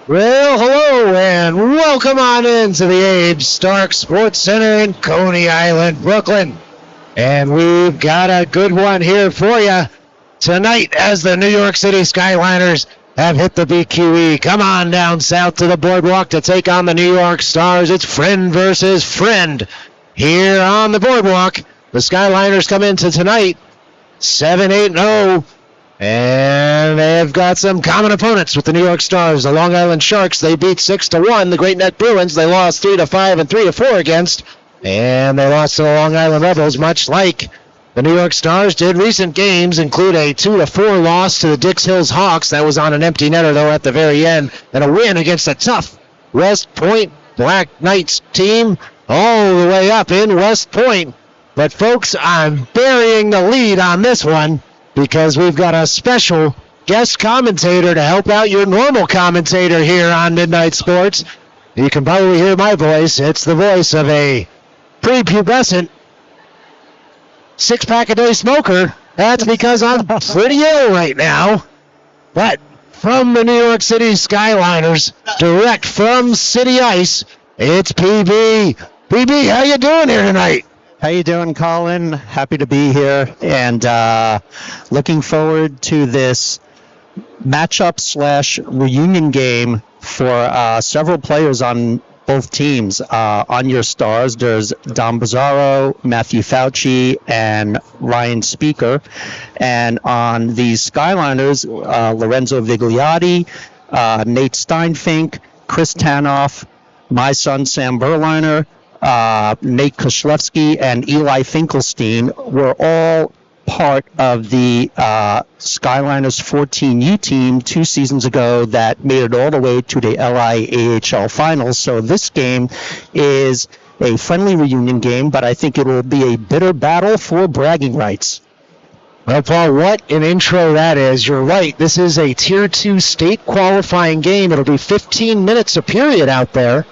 Well, hello and welcome on into the Abe Stark Sports Center in Coney Island, Brooklyn. And we've got a good one here for you tonight as the New York City Skyliners have hit the BQE. Come on down south to the boardwalk to take on the New York Stars. It's friend versus friend here on the boardwalk. The Skyliners come into tonight 7-8-0. And they've got some common opponents with the New York Stars. The Long Island Sharks, they beat 6-1. The Great Neck Bruins, they lost 3-5 and 3-4 against. And they lost to the Long Island Rebels, much like the New York Stars did. Recent games include a 2-4 loss to the Dix Hills Hawks. That was on an empty netter, though, at the very end. And a win against a tough West Point Black Knights team all the way up in West Point. But, folks, I'm burying the lead on this one, because we've got a special guest commentator to help out your normal commentator here on Midnight Sports. You can probably hear my voice. It's the voice of a prepubescent six-pack-a-day smoker. That's because I'm pretty ill right now. But from the New York City Skyliners, direct from City Ice, it's PB. PB, how you doing here tonight? How you doing, Colin? Happy to be here, and looking forward to this matchup/reunion game for several players on both teams. On your Stars, there's Dom Bizzarro, Matthew Fauci, and Ryan Speaker. And on the Skyliners, Lorenzo Vigliotti, Nate Steinfink, Chris Tanoff, my son Sam Berliner, Nate Koslewski, and Eli Finkelstein were all part of the Skyliners 14U team 2 seasons ago that made it all the way to the LIAHL finals. So this game is a friendly reunion game, but I think it will be a bitter battle for bragging rights. Well, Paul, what an intro that is. You're right. This is a Tier 2 state qualifying game. It'll be 15 minutes a period out there.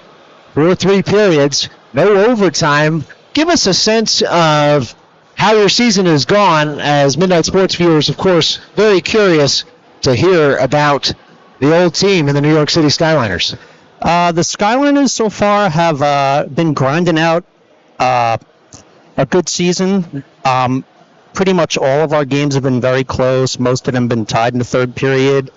3 periods. No overtime. Give us a sense of how your season has gone, as Midnight Sports viewers, of course, very curious to hear about the old team in the New York City Skyliners. The Skyliners so far have been grinding out a good season. Pretty much all of our games have been very close. Most of them have been tied in the third period.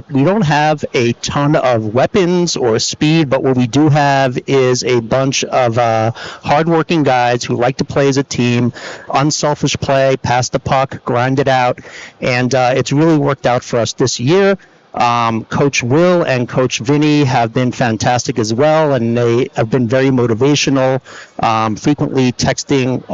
We don't have a ton of weapons or speed, but what we do have is a bunch of hardworking guys who like to play as a team, unselfish play, pass the puck, grind it out, and it's really worked out for us this year. Coach Will and Coach Vinny have been fantastic as well, and they have been very motivational, frequently texting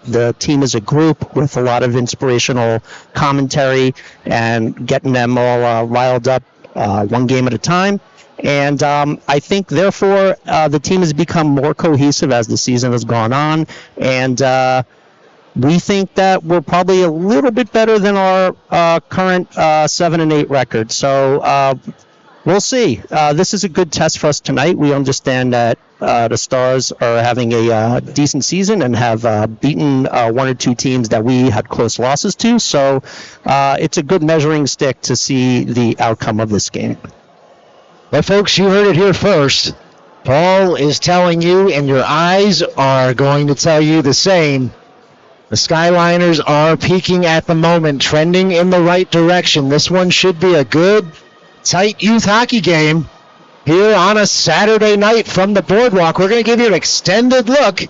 the team as a group with a lot of inspirational commentary and getting them all riled up one game at a time. And I think, therefore, the team has become more cohesive as the season has gone on, and we think that we're probably a little bit better than our current 7-8 record. So we'll see. This is a good test for us tonight. We understand that the Stars are having a decent season and have beaten 1 or 2 teams that we had close losses to. So it's a good measuring stick to see the outcome of this game. Well, folks, you heard it here first. Paul is telling you, and your eyes are going to tell you the same. The Skyliners are peaking at the moment, trending in the right direction. This one should be a good, tight youth hockey game here on a Saturday night from the boardwalk. We're going to give you an extended look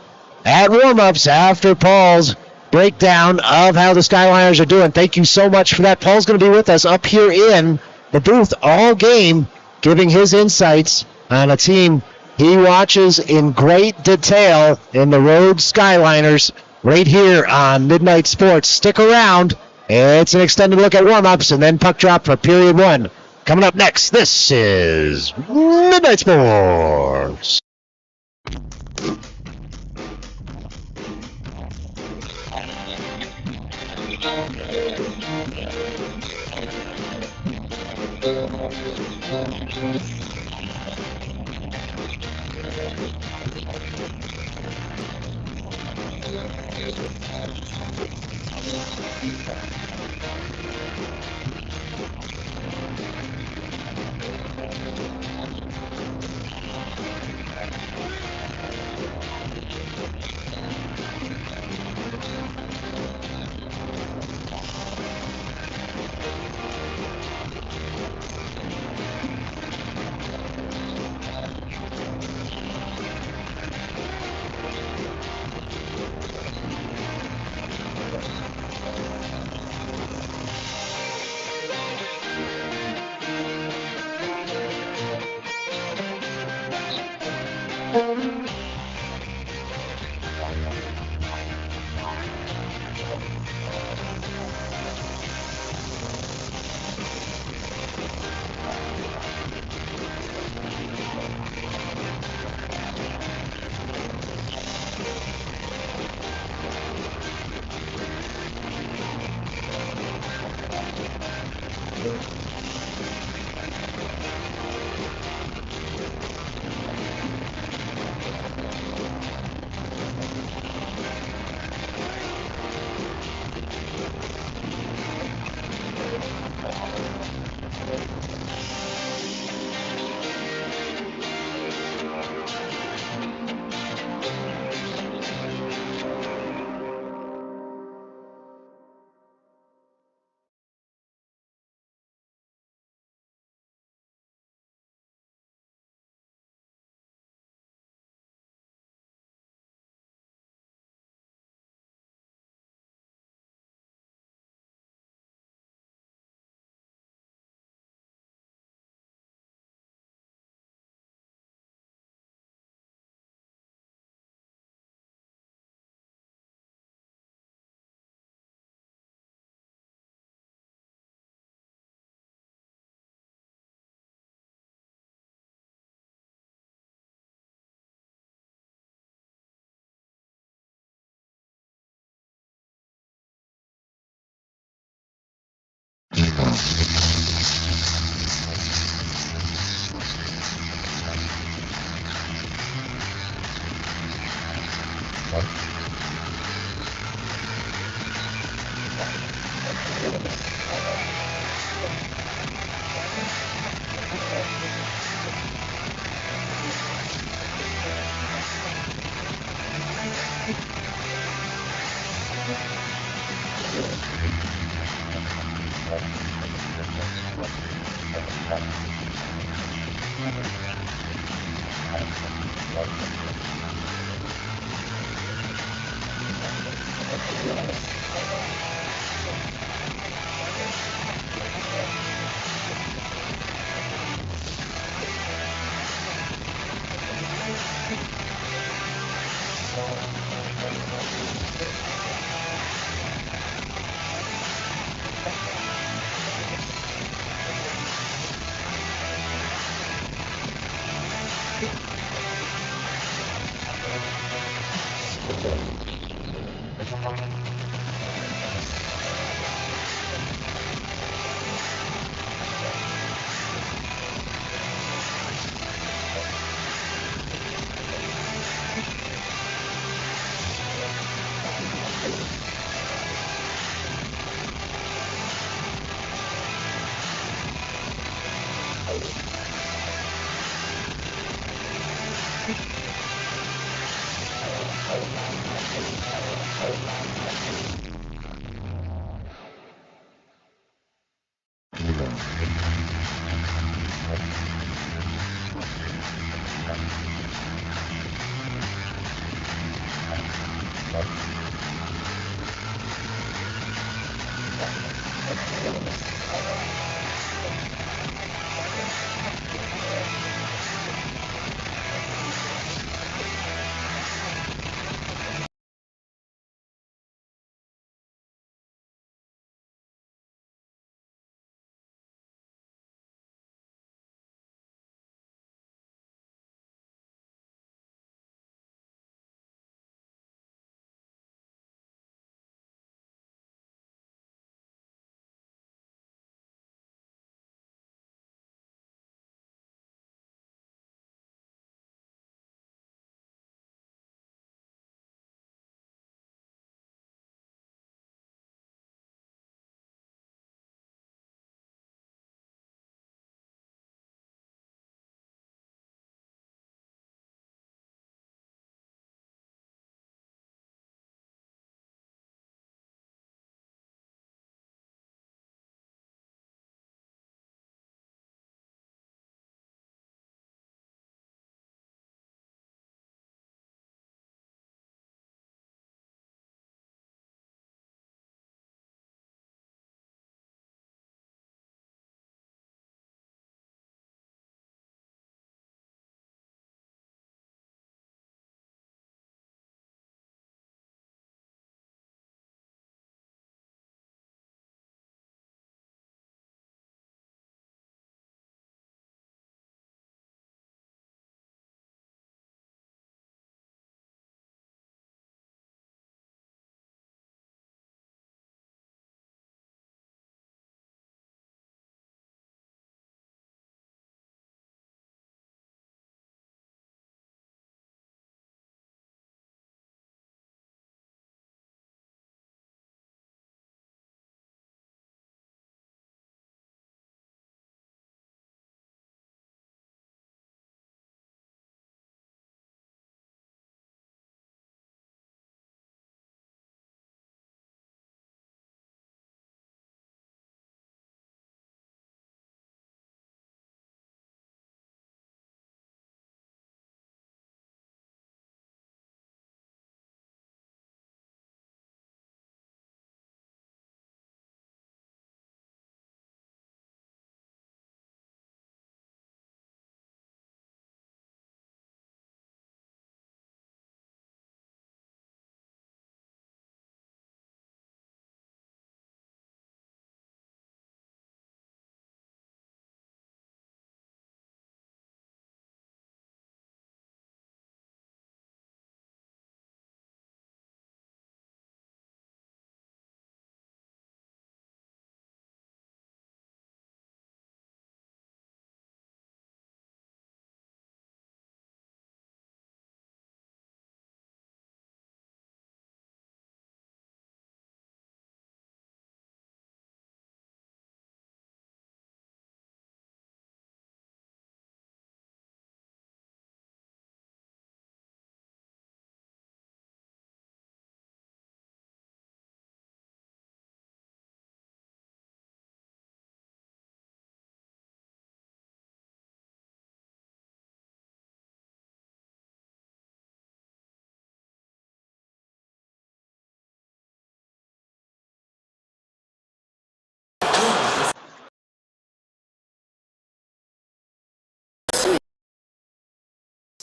at warm-ups after Paul's breakdown of how the Skyliners are doing. Thank you so much for that. Paul's going to be with us up here in the booth all game, giving his insights on a team he watches in great detail in the Rhodes Skyliners. Right here on Midnight Sports. Stick around. It's an extended look at warm-ups and then puck drop for period 1. Coming up next, this is Midnight Sports.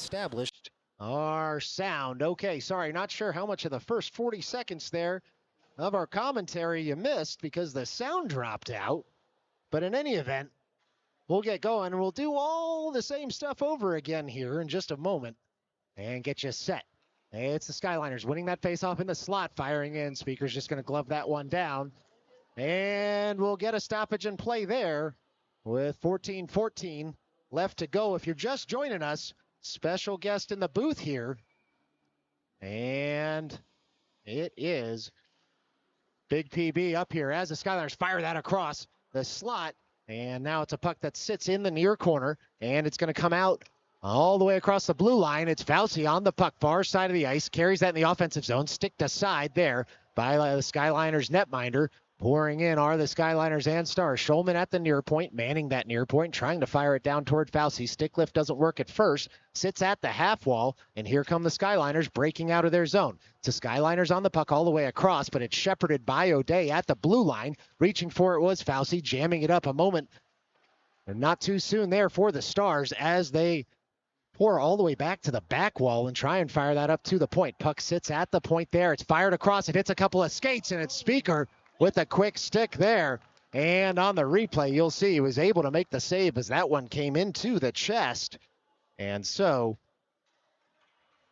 established our sound. Okay, sorry, not sure how much of the first 40 seconds there of our commentary you missed because the sound dropped out. But in any event, we'll get going and we'll do all the same stuff over again here in just a moment and get you set. It's the Skyliners winning that faceoff in the slot, firing in. Speaker's just going to glove that one down. And we'll get a stoppage in play there with 14-14 left to go. If you're just joining us, special guest in the booth here. And it is Big PB up here as the Skyliners fire that across the slot. And now it's a puck that sits in the near corner, and it's going to come out all the way across the blue line. It's Fauci on the puck, far side of the ice, carries that in the offensive zone, sticked aside there by the Skyliners netminder. Pouring in are the Skyliners and Stars. Schulman at the near point, manning that near point, trying to fire it down toward Fauci. Stick lift doesn't work at first, sits at the half wall, and here come the Skyliners breaking out of their zone. It's the Skyliners on the puck all the way across, but it's shepherded by O'Day at the blue line. Reaching for it was Fauci, jamming it up a moment. And not too soon there for the Stars as they pour all the way back to the back wall and try and fire that up to the point. Puck sits at the point there. It's fired across. It hits a couple of skates, and it's Speaker with a quick stick there. And on the replay, you'll see he was able to make the save as that one came into the chest. And so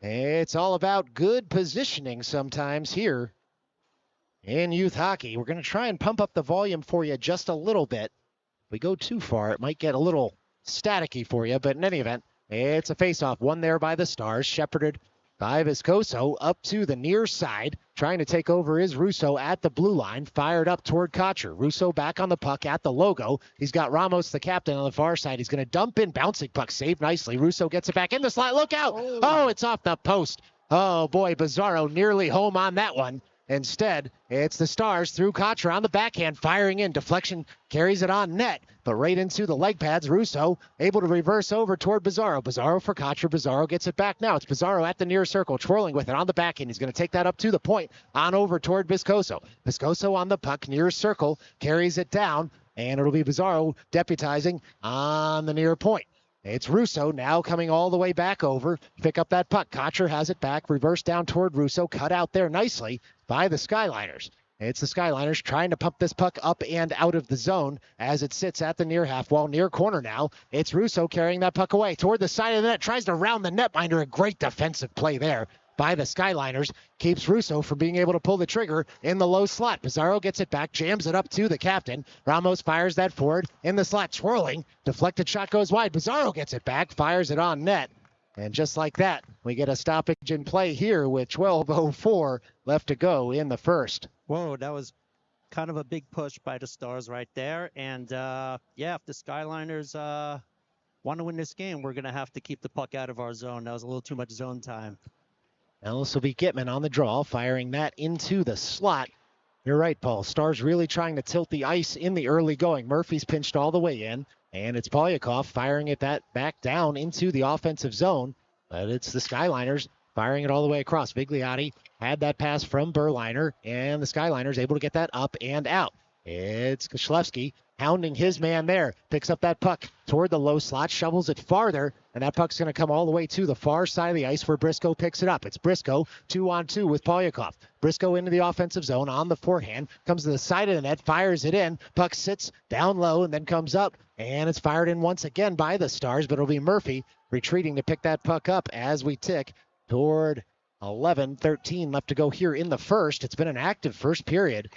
it's all about good positioning sometimes here in youth hockey. We're going to try and pump up the volume for you just a little bit. If we go too far, it might get a little staticky for you. But in any event, it's a face-off. One there by the Stars, shepherded by Viscoso up to the near side. Trying to take over is Russo at the blue line. Fired up toward Kocher. Russo back on the puck at the logo. He's got Ramos, the captain, on the far side. He's going to dump in. Bouncing puck saved nicely. Russo gets it back in the slot. Look out. Oh, it's off the post. Oh, boy, Bizarro nearly home on that one. Instead, it's the Stars through Kocher on the backhand, firing in. Deflection carries it on net, but right into the leg pads. Russo able to reverse over toward Bizarro. Bizarro for Kocher. Bizarro gets it back now. It's Bizarro at the near circle, twirling with it on the backhand. He's going to take that up to the point, on over toward Viscoso. Viscoso on the puck, near circle, carries it down, and it'll be Bizarro deputizing on the near point. It's Russo now coming all the way back over. Pick up that puck. Kocher has it back. Reverse down toward Russo. Cut out there nicely by the Skyliners. It's the Skyliners trying to pump this puck up and out of the zone as it sits at the near half wall, near corner now. It's Russo carrying that puck away toward the side of the net. Tries to round the netminder. A great defensive play there by the Skyliners. Keeps Russo from being able to pull the trigger in the low slot. Pizarro gets it back, jams it up to the captain. Ramos fires that forward in the slot, twirling. Deflected shot goes wide. Pizarro gets it back, fires it on net. And just like that, we get a stoppage in play here with 12:04 left to go in the first. Whoa, that was kind of a big push by the Stars right there. And, if the Skyliners want to win this game, we're going to have to keep the puck out of our zone. That was a little too much zone time. Now this will be Gitman on the draw, firing that into the slot. You're right, Paul. Stars really trying to tilt the ice in the early going. Murphy's pinched all the way in, and it's Polyakov firing it that back down into the offensive zone. But it's the Skyliners firing it all the way across. Vigliotti had that pass from Berliner, and the Skyliners able to get that up and out. It's Koslevsky hounding his man there. Picks up that puck toward the low slot, shovels it farther, and that puck's going to come all the way to the far side of the ice where Briscoe picks it up. It's Briscoe 2-on-2 with Polyakov. Briscoe into the offensive zone on the forehand, comes to the side of the net, fires it in. Puck sits down low and then comes up, and it's fired in once again by the Stars, but it'll be Murphy retreating to pick that puck up as we tick toward 11-13 left to go here in the first. It's been an active first period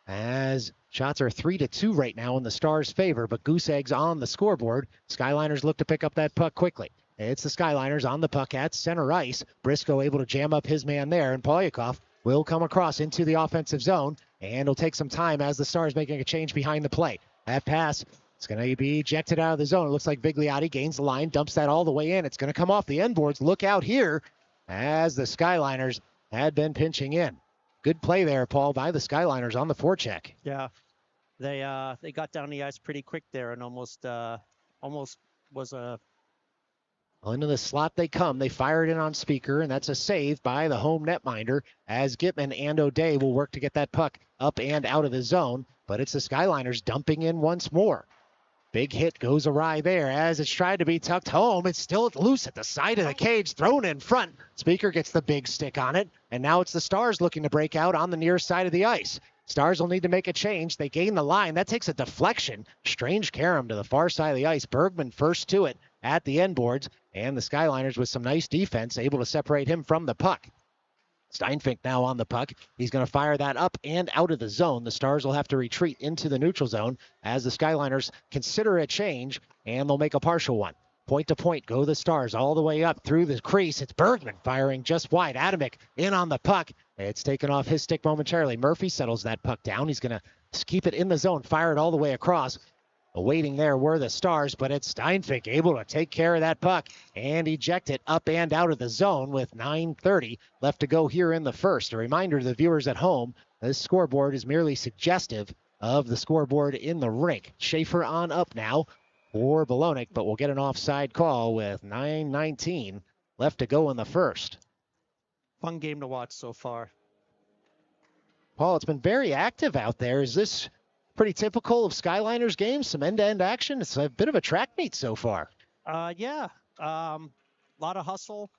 as shots are 3-2 right now in the Stars' favor, but Goose Eggs on the scoreboard. Skyliners look to pick up that puck quickly. It's the Skyliners on the puck at center ice. Briscoe able to jam up his man there, and Polyakov will come across into the offensive zone, and it'll take some time as the Stars making a change behind the play. That pass, it's going to be ejected out of the zone. It looks like Vigliotti gains the line, dumps that all the way in. It's going to come off the end boards. Look out here as the Skyliners had been pinching in. Good play there, Paul, by the Skyliners on the forecheck. Yeah, they got down the ice pretty quick there and almost was a... Well, into the slot they come. They fire it in on Speaker, and that's a save by the home netminder as Gitman and O'Day will work to get that puck up and out of the zone. But it's the Skyliners dumping in once more. Big hit goes awry there as it's tried to be tucked home. It's still loose at the side of the cage, thrown in front. Speaker gets the big stick on it, and now it's the Stars looking to break out on the near side of the ice. Stars will need to make a change. They gain the line. That takes a deflection. Strange carom to the far side of the ice. Bergman first to it at the end boards, and the Skyliners with some nice defense able to separate him from the puck. Steinfink now on the puck. He's going to fire that up and out of the zone. The Stars will have to retreat into the neutral zone as the Skyliners consider a change, and they'll make a partial one. Point to point go the Stars all the way up through the crease. It's Bergman firing just wide. Adamek in on the puck. It's taken off his stick momentarily. Murphy settles that puck down. He's going to keep it in the zone, fire it all the way across. Awaiting there were the Stars, but it's Steinfink able to take care of that puck and eject it up and out of the zone with 9:30 left to go here in the first. A reminder to the viewers at home, this scoreboard is merely suggestive of the scoreboard in the rink. Schaefer on up now for Bolognic, but we'll get an offside call with 9:19 left to go in the first. Fun game to watch so far. Paul, it's been very active out there. Is this pretty typical of Skyliners games? Some end-to-end action? It's a bit of a track meet so far. Yeah. A lot of hustle.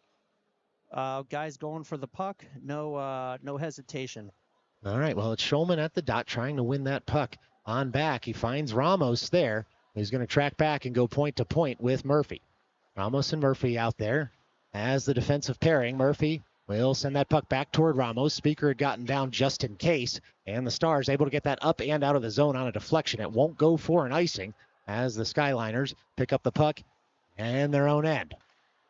Guys going for the puck. No hesitation. All right, well, it's Schulman at the dot trying to win that puck on back. He finds Ramos there. He's going to track back and go point to point with Murphy. Ramos and Murphy out there as the defensive pairing. Murphy will send that puck back toward Ramos. Speaker had gotten down just in case, and the Stars able to get that up and out of the zone on a deflection. It won't go for an icing as the Skyliners pick up the puck and their own end.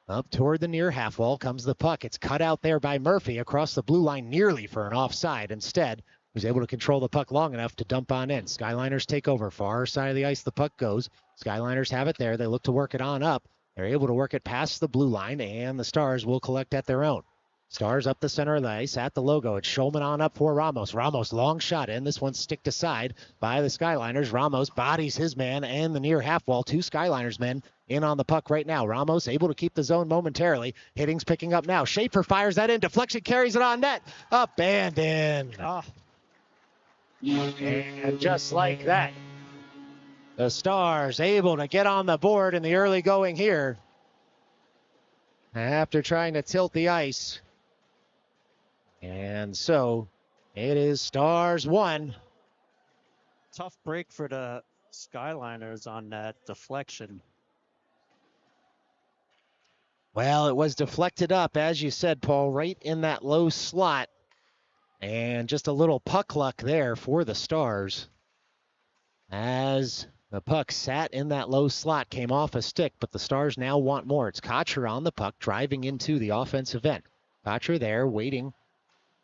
Up toward the near half wall comes the puck. It's cut out there by Murphy across the blue line nearly for an offside. Instead, was able to control the puck long enough to dump on in. Skyliners take over. Far side of the ice, the puck goes. Skyliners have it there. They look to work it on up. They're able to work it past the blue line, and the Stars will collect at their own. Stars up the center of the ice at the logo. It's Schulman on up for Ramos. Ramos, long shot in. This one's sticked aside by the Skyliners. Ramos bodies his man and the near half wall. Two Skyliners men in on the puck right now. Ramos able to keep the zone momentarily. Hitting's picking up now. Schaefer fires that in. Deflection carries it on net. Up and in. And just like that, the Stars able to get on the board in the early going here after trying to tilt the ice. And so it is Stars 1. Tough break for the Skyliners on that deflection. Well, it was deflected up, as you said, Paul, right in that low slot. And just a little puck luck there for the Stars. As the puck sat in that low slot, came off a stick, but the Stars now want more. It's Kocher on the puck, driving into the offensive end. Kocher there, waiting,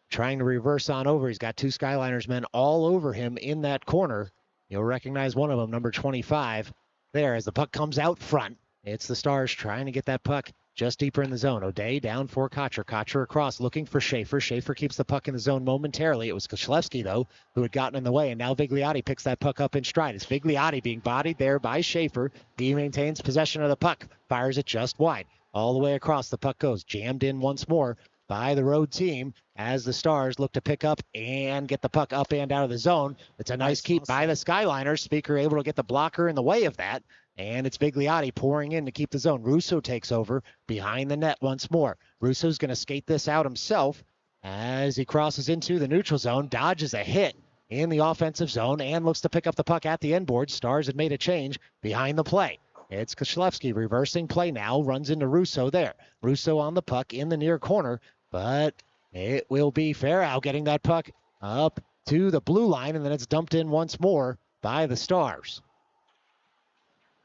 trying to reverse on over. He's got two Skyliners men all over him in that corner. You'll recognize one of them, number 25, there as the puck comes out front. It's the Stars trying to get that puck just deeper in the zone. O'Day down for Kocher. Kocher across, looking for Schaefer. Schaefer keeps the puck in the zone momentarily. It was Koslevsky, though, who had gotten in the way, and now Vigliotti picks that puck up in stride. It's Vigliotti being bodied there by Schaefer. He maintains possession of the puck, fires it just wide. All the way across, the puck goes jammed in once more by the road team as the Stars look to pick up and get the puck up and out of the zone. It's a nice keep by the Skyliners. Speaker able to get the blocker in the way of that. And it's Vigliotti pouring in to keep the zone. Russo takes over behind the net once more. Russo's going to skate this out himself as he crosses into the neutral zone, dodges a hit in the offensive zone, and looks to pick up the puck at the end board. Stars had made a change behind the play. It's Koslevsky reversing play now, runs into Russo there. Russo on the puck in the near corner, but it will be Farrow getting that puck up to the blue line, and then it's dumped in once more by the Stars.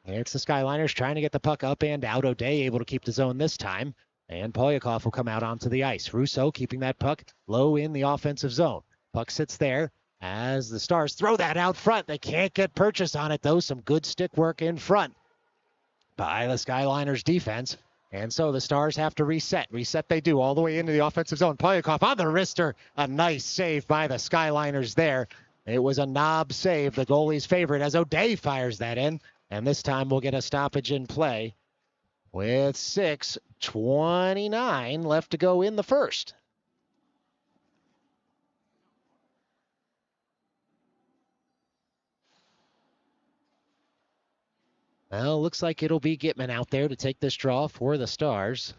It's the Skyliners trying to get the puck up and out. O'Day able to keep the zone this time, and Polyakov will come out onto the ice. Russo keeping that puck low in the offensive zone. Puck sits there as the Stars throw that out front. They can't get purchase on it, though. Some good stick work in front by the Skyliners defense. And so the Stars have to reset. Reset they do all the way into the offensive zone. Polyakov on the wrister. A nice save by the Skyliners there. It was a knob save, the goalie's favorite, as O'Day fires that in. And this time we'll get a stoppage in play with 6:29 left to go in the first. Well, looks like it'll be Gitman out there to take this draw for the Stars.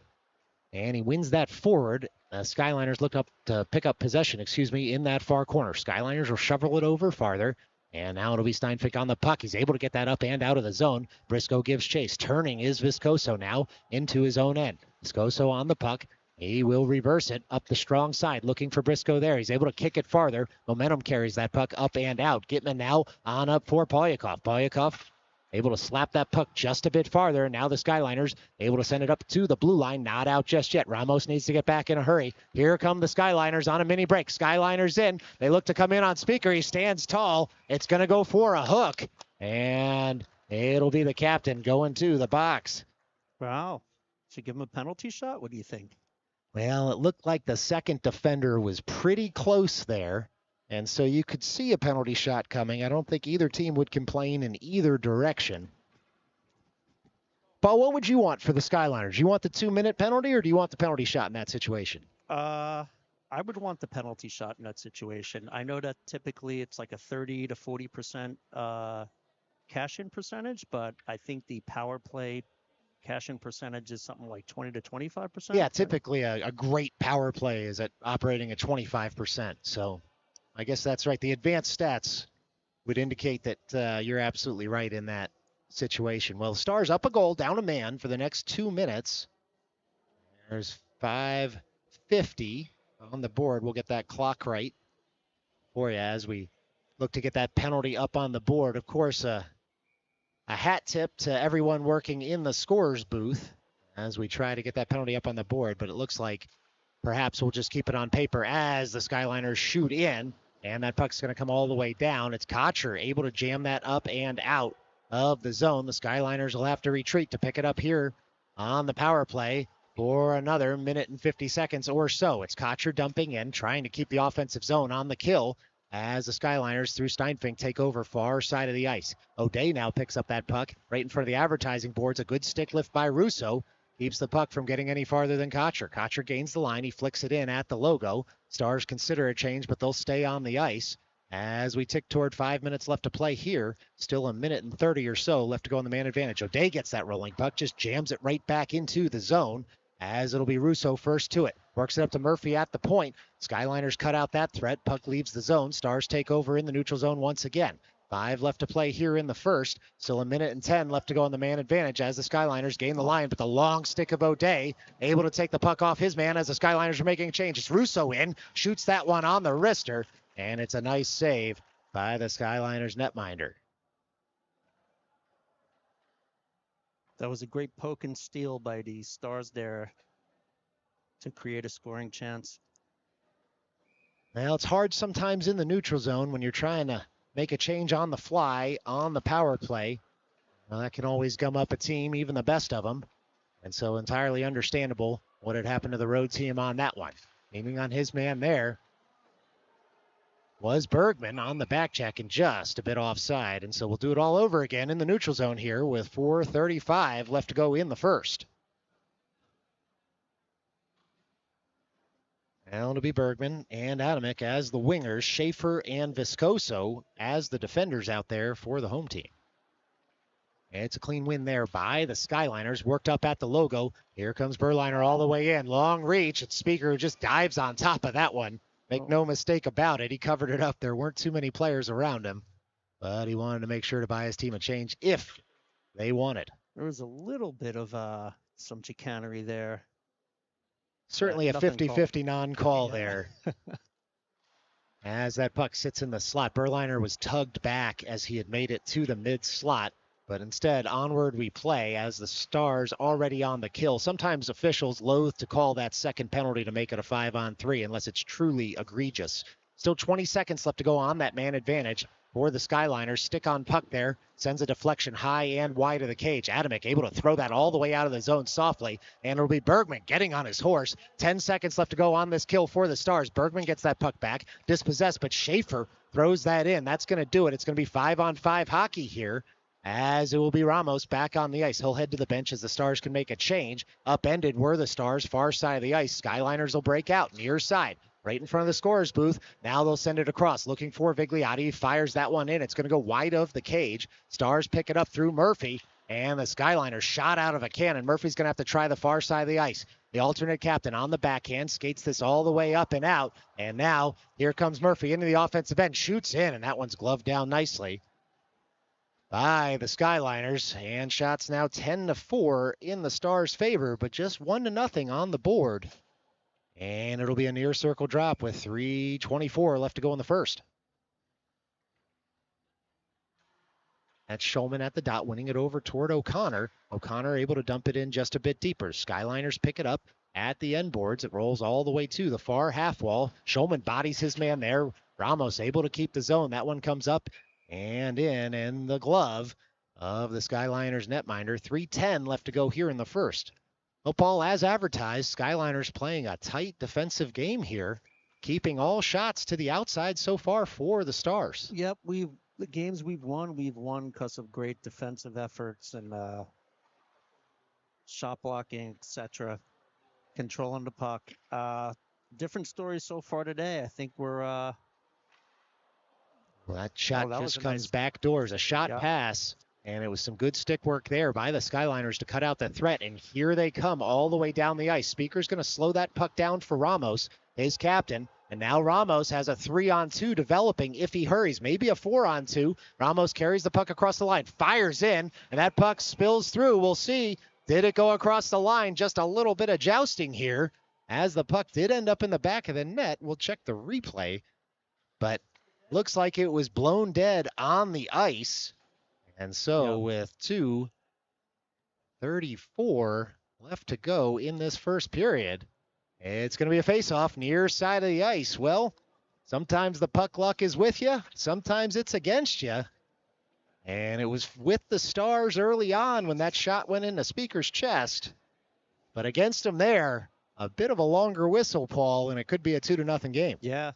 And he wins that forward. Skyliners look up to pick up possession, in that far corner. Skyliners will shovel it over farther. And now it'll be Steinfink on the puck. He's able to get that up and out of the zone. Briscoe gives chase. Turning is Viscoso now into his own end. Viscoso on the puck. He will reverse it up the strong side, looking for Briscoe there. He's able to kick it farther. Momentum carries that puck up and out. Gitman now on up for Polyakov. Polyakov able to slap that puck just a bit farther. Now the Skyliners able to send it up to the blue line. Not out just yet. Ramos needs to get back in a hurry. Here come the Skyliners on a mini break. Skyliners in. They look to come in on Speaker. He stands tall. It's going to go for a hook. And it'll be the captain going to the box. Wow. Should give him a penalty shot? What do you think? Well, it looked like the second defender was pretty close there. And so you could see a penalty shot coming. I don't think either team would complain in either direction. But what would you want for the Skyliners? You want the 2-minute penalty, or do you want the penalty shot in that situation? I would want the penalty shot in that situation. I know that typically it's like a 30 to 40% cash-in percentage, but I think the power play cash-in percentage is something like 20 to 25%. Yeah, typically a great power play is operating at 25%. So I guess that's right. The advanced stats would indicate that you're absolutely right in that situation. Well, the Stars up a goal, down a man for the next 2 minutes. There's 5:50 on the board. We'll get that clock right for you as we look to get that penalty up on the board. Of course, a hat tip to everyone working in the scorer's booth as we try to get that penalty up on the board. But it looks like perhaps we'll just keep it on paper as the Skyliners shoot in. And that puck's going to come all the way down. It's Kocher able to jam that up and out of the zone. The Skyliners will have to retreat to pick it up here on the power play for another minute and 50 seconds or so. It's Kocher dumping in, trying to keep the offensive zone on the kill as the Skyliners through Steinfink take over far side of the ice. O'Day now picks up that puck right in front of the advertising boards. A good stick lift by Russo. Keeps the puck from getting any farther than Kocher. Kocher gains the line. He flicks it in at the logo. Stars consider a change, but they'll stay on the ice. As we tick toward 5 minutes left to play here, still a minute and 30 or so left to go on the man advantage. O'Day gets that rolling puck, just jams it right back into the zone, as it'll be Russo first to it. Works it up to Murphy at the point. Skyliners cut out that threat. Puck leaves the zone. Stars take over in the neutral zone once again. 5 left to play here in the first. Still a minute and 10 left to go on the man advantage as the Skyliners gain the line. But the long stick of O'Day able to take the puck off his man as the Skyliners are making a change. It's Russo in. Shoots that one on the wrister. And it's a nice save by the Skyliners netminder. That was a great poke and steal by the Stars there to create a scoring chance. Well, it's hard sometimes in the neutral zone when you're trying to make a change on the fly on the power play. Well, that can always gum up a team, even the best of them. And so entirely understandable what had happened to the road team on that one. Aiming on his man there was Bergman on the back check and just a bit offside. And so we'll do it all over again in the neutral zone here with 4:35 left to go in the first. Now it'll be Bergman and Adamick as the wingers, Schaefer and Viscoso as the defenders out there for the home team. It's a clean win there by the Skyliners, worked up at the logo. Here comes Berliner all the way in. Long reach. It's Speaker who just dives on top of that one. Make no mistake about it. He covered it up. There weren't too many players around him, but he wanted to make sure to buy his team a change if they wanted. There was a little bit of some chicanery there. Certainly a 50-50 non-call there. As that puck sits in the slot, Berliner was tugged back as he had made it to the mid-slot. But instead, onward we play as the Stars already on the kill. Sometimes officials loathe to call that second penalty to make it a 5-on-3 unless it's truly egregious. Still 20 seconds left to go on that man advantage for the Skyliners. Stick on puck there. Sends a deflection high and wide of the cage. Adamick able to throw that all the way out of the zone softly. And it'll be Bergman getting on his horse. 10 seconds left to go on this kill for the Stars. Bergman gets that puck back. Dispossessed, but Schaefer throws that in. That's going to do it. It's going to be 5-on-5 hockey here, as it will be Ramos back on the ice. He'll head to the bench as the Stars can make a change. Upended were the Stars, far side of the ice. Skyliners will break out, near side, right in front of the scorer's booth. Now they'll send it across, looking for Vigliotti. Fires that one in. It's going to go wide of the cage. Stars pick it up through Murphy. And the Skyliners shot out of a cannon. Murphy's going to have to try the far side of the ice. The alternate captain on the backhand skates this all the way up and out. And now here comes Murphy into the offensive end. Shoots in, and that one's gloved down nicely by the Skyliners. And shots now 10-4 in the Stars' favor, but just 1-0 on the board. And it'll be a near circle drop with 3:24 left to go in the first. That's Shulman at the dot, winning it over toward O'Connor. O'Connor able to dump it in just a bit deeper. Skyliners pick it up at the end boards. It rolls all the way to the far half wall. Shulman bodies his man there. Ramos able to keep the zone. That one comes up and in the glove of the Skyliners netminder. 3:10 left to go here in the first. Well, Paul, as advertised, Skyliners playing a tight defensive game here, keeping all shots to the outside so far for the Stars. Yep, the games we've won because of great defensive efforts and shot blocking, etc., controlling the puck. Different story so far today. I think we're... Well, that shot that just was a comes nice back doors. A shot Yeah. pass, and it was some good stick work there by the Skyliners to cut out the threat. And here they come all the way down the ice. Speaker's going to slow that puck down for Ramos, his captain. And now Ramos has a 3-on-2 developing if he hurries. Maybe a 4-on-2. Ramos carries the puck across the line, fires in, and that puck spills through. We'll see. Did it go across the line? Just a little bit of jousting here as the puck did end up in the back of the net. We'll check the replay. But looks like it was blown dead on the ice. And so with 2:34 left to go in this first period, it's going to be a face-off near side of the ice. Well, sometimes the puck luck is with you. Sometimes it's against you. And it was with the Stars early on when that shot went into Speaker's chest. But against him there, a bit of a longer whistle, Paul, and it could be a 2-0 game. Yeah.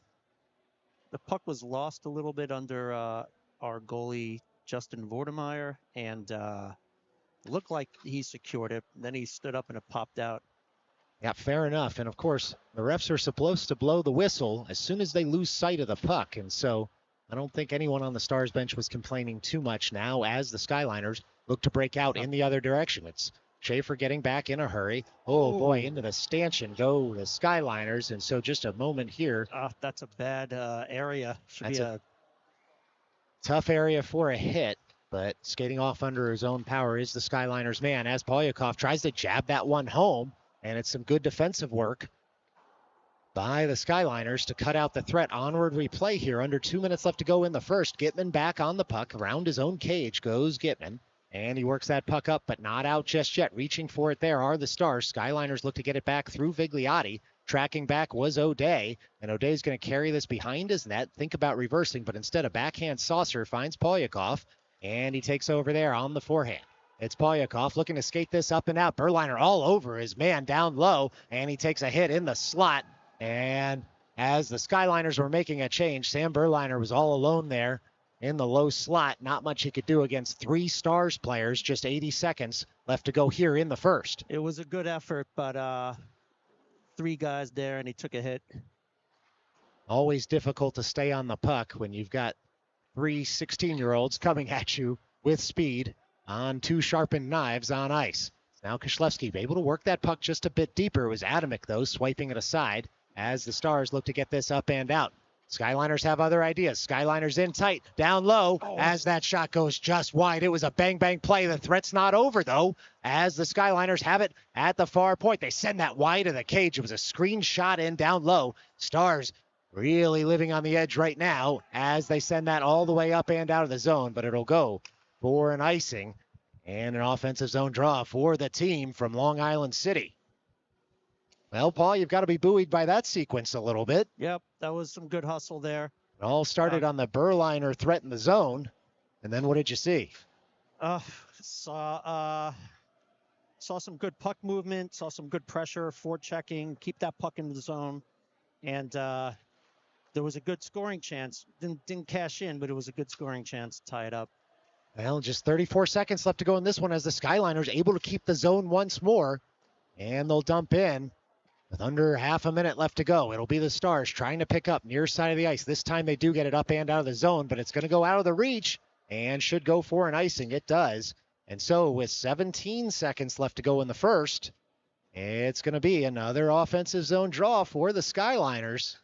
The puck was lost a little bit under our goalie, Justin Vordemeyer, and looked like he secured it. Then he stood up and it popped out. Yeah, fair enough. And, of course, the refs are supposed to blow the whistle as soon as they lose sight of the puck. And so I don't think anyone on the Stars bench was complaining too much now as the Skyliners look to break out in the other direction. It's Schaefer getting back in a hurry. Oh, boy, into the stanchion go the Skyliners. And so just a moment here. That's a bad area. That's a tough area for a hit. But skating off under his own power is the Skyliners' man as Polyakov tries to jab that one home. And it's some good defensive work by the Skyliners to cut out the threat. Onward we play here. Under 2 minutes left to go in the first. Gitman back on the puck. Around his own cage goes Gitman. And he works that puck up, but not out just yet. Reaching for it there are the Stars. Skyliners look to get it back through Vigliotti. Tracking back was O'Day. And O'Day's going to carry this behind his net. Think about reversing, but instead a backhand saucer finds Polyakov. And he takes over there on the forehand. It's Polyakov looking to skate this up and out. Berliner all over his man down low, and he takes a hit in the slot. And as the Skyliners were making a change, Sam Berliner was all alone there in the low slot. Not much he could do against three Stars players. Just 80 seconds left to go here in the first. It was a good effort, but three guys there, and he took a hit. Always difficult to stay on the puck when you've got three 16-year-olds coming at you with speed on two sharpened knives on ice. Now Kishlevsky able to work that puck just a bit deeper. It was Adamic, though, swiping it aside as the Stars look to get this up and out. Skyliners have other ideas. Skyliners in tight, down low, as that shot goes just wide. It was a bang-bang play. The threat's not over, though, as the Skyliners have it at the far point. They send that wide of the cage. It was a screen shot in down low. Stars really living on the edge right now as they send that all the way up and out of the zone, but it'll go for an icing and an offensive zone draw for the team from Long Island City. Well, Paul, you've got to be buoyed by that sequence a little bit. Yep, that was some good hustle there. It all started on the Berliner threat in the zone, and then what did you see? Saw some good puck movement, saw some good pressure, forechecking, keep that puck in the zone, and there was a good scoring chance. Didn't cash in, but it was a good scoring chance to tie it up. Well, just 34 seconds left to go in this one as the Skyliners able to keep the zone once more, and they'll dump in with under half a minute left to go. It'll be the Stars trying to pick up near side of the ice. This time they do get it up and out of the zone, but it's going to go out of the reach and should go for an icing. It does. And so with 17 seconds left to go in the first, it's going to be another offensive zone draw for the Skyliners.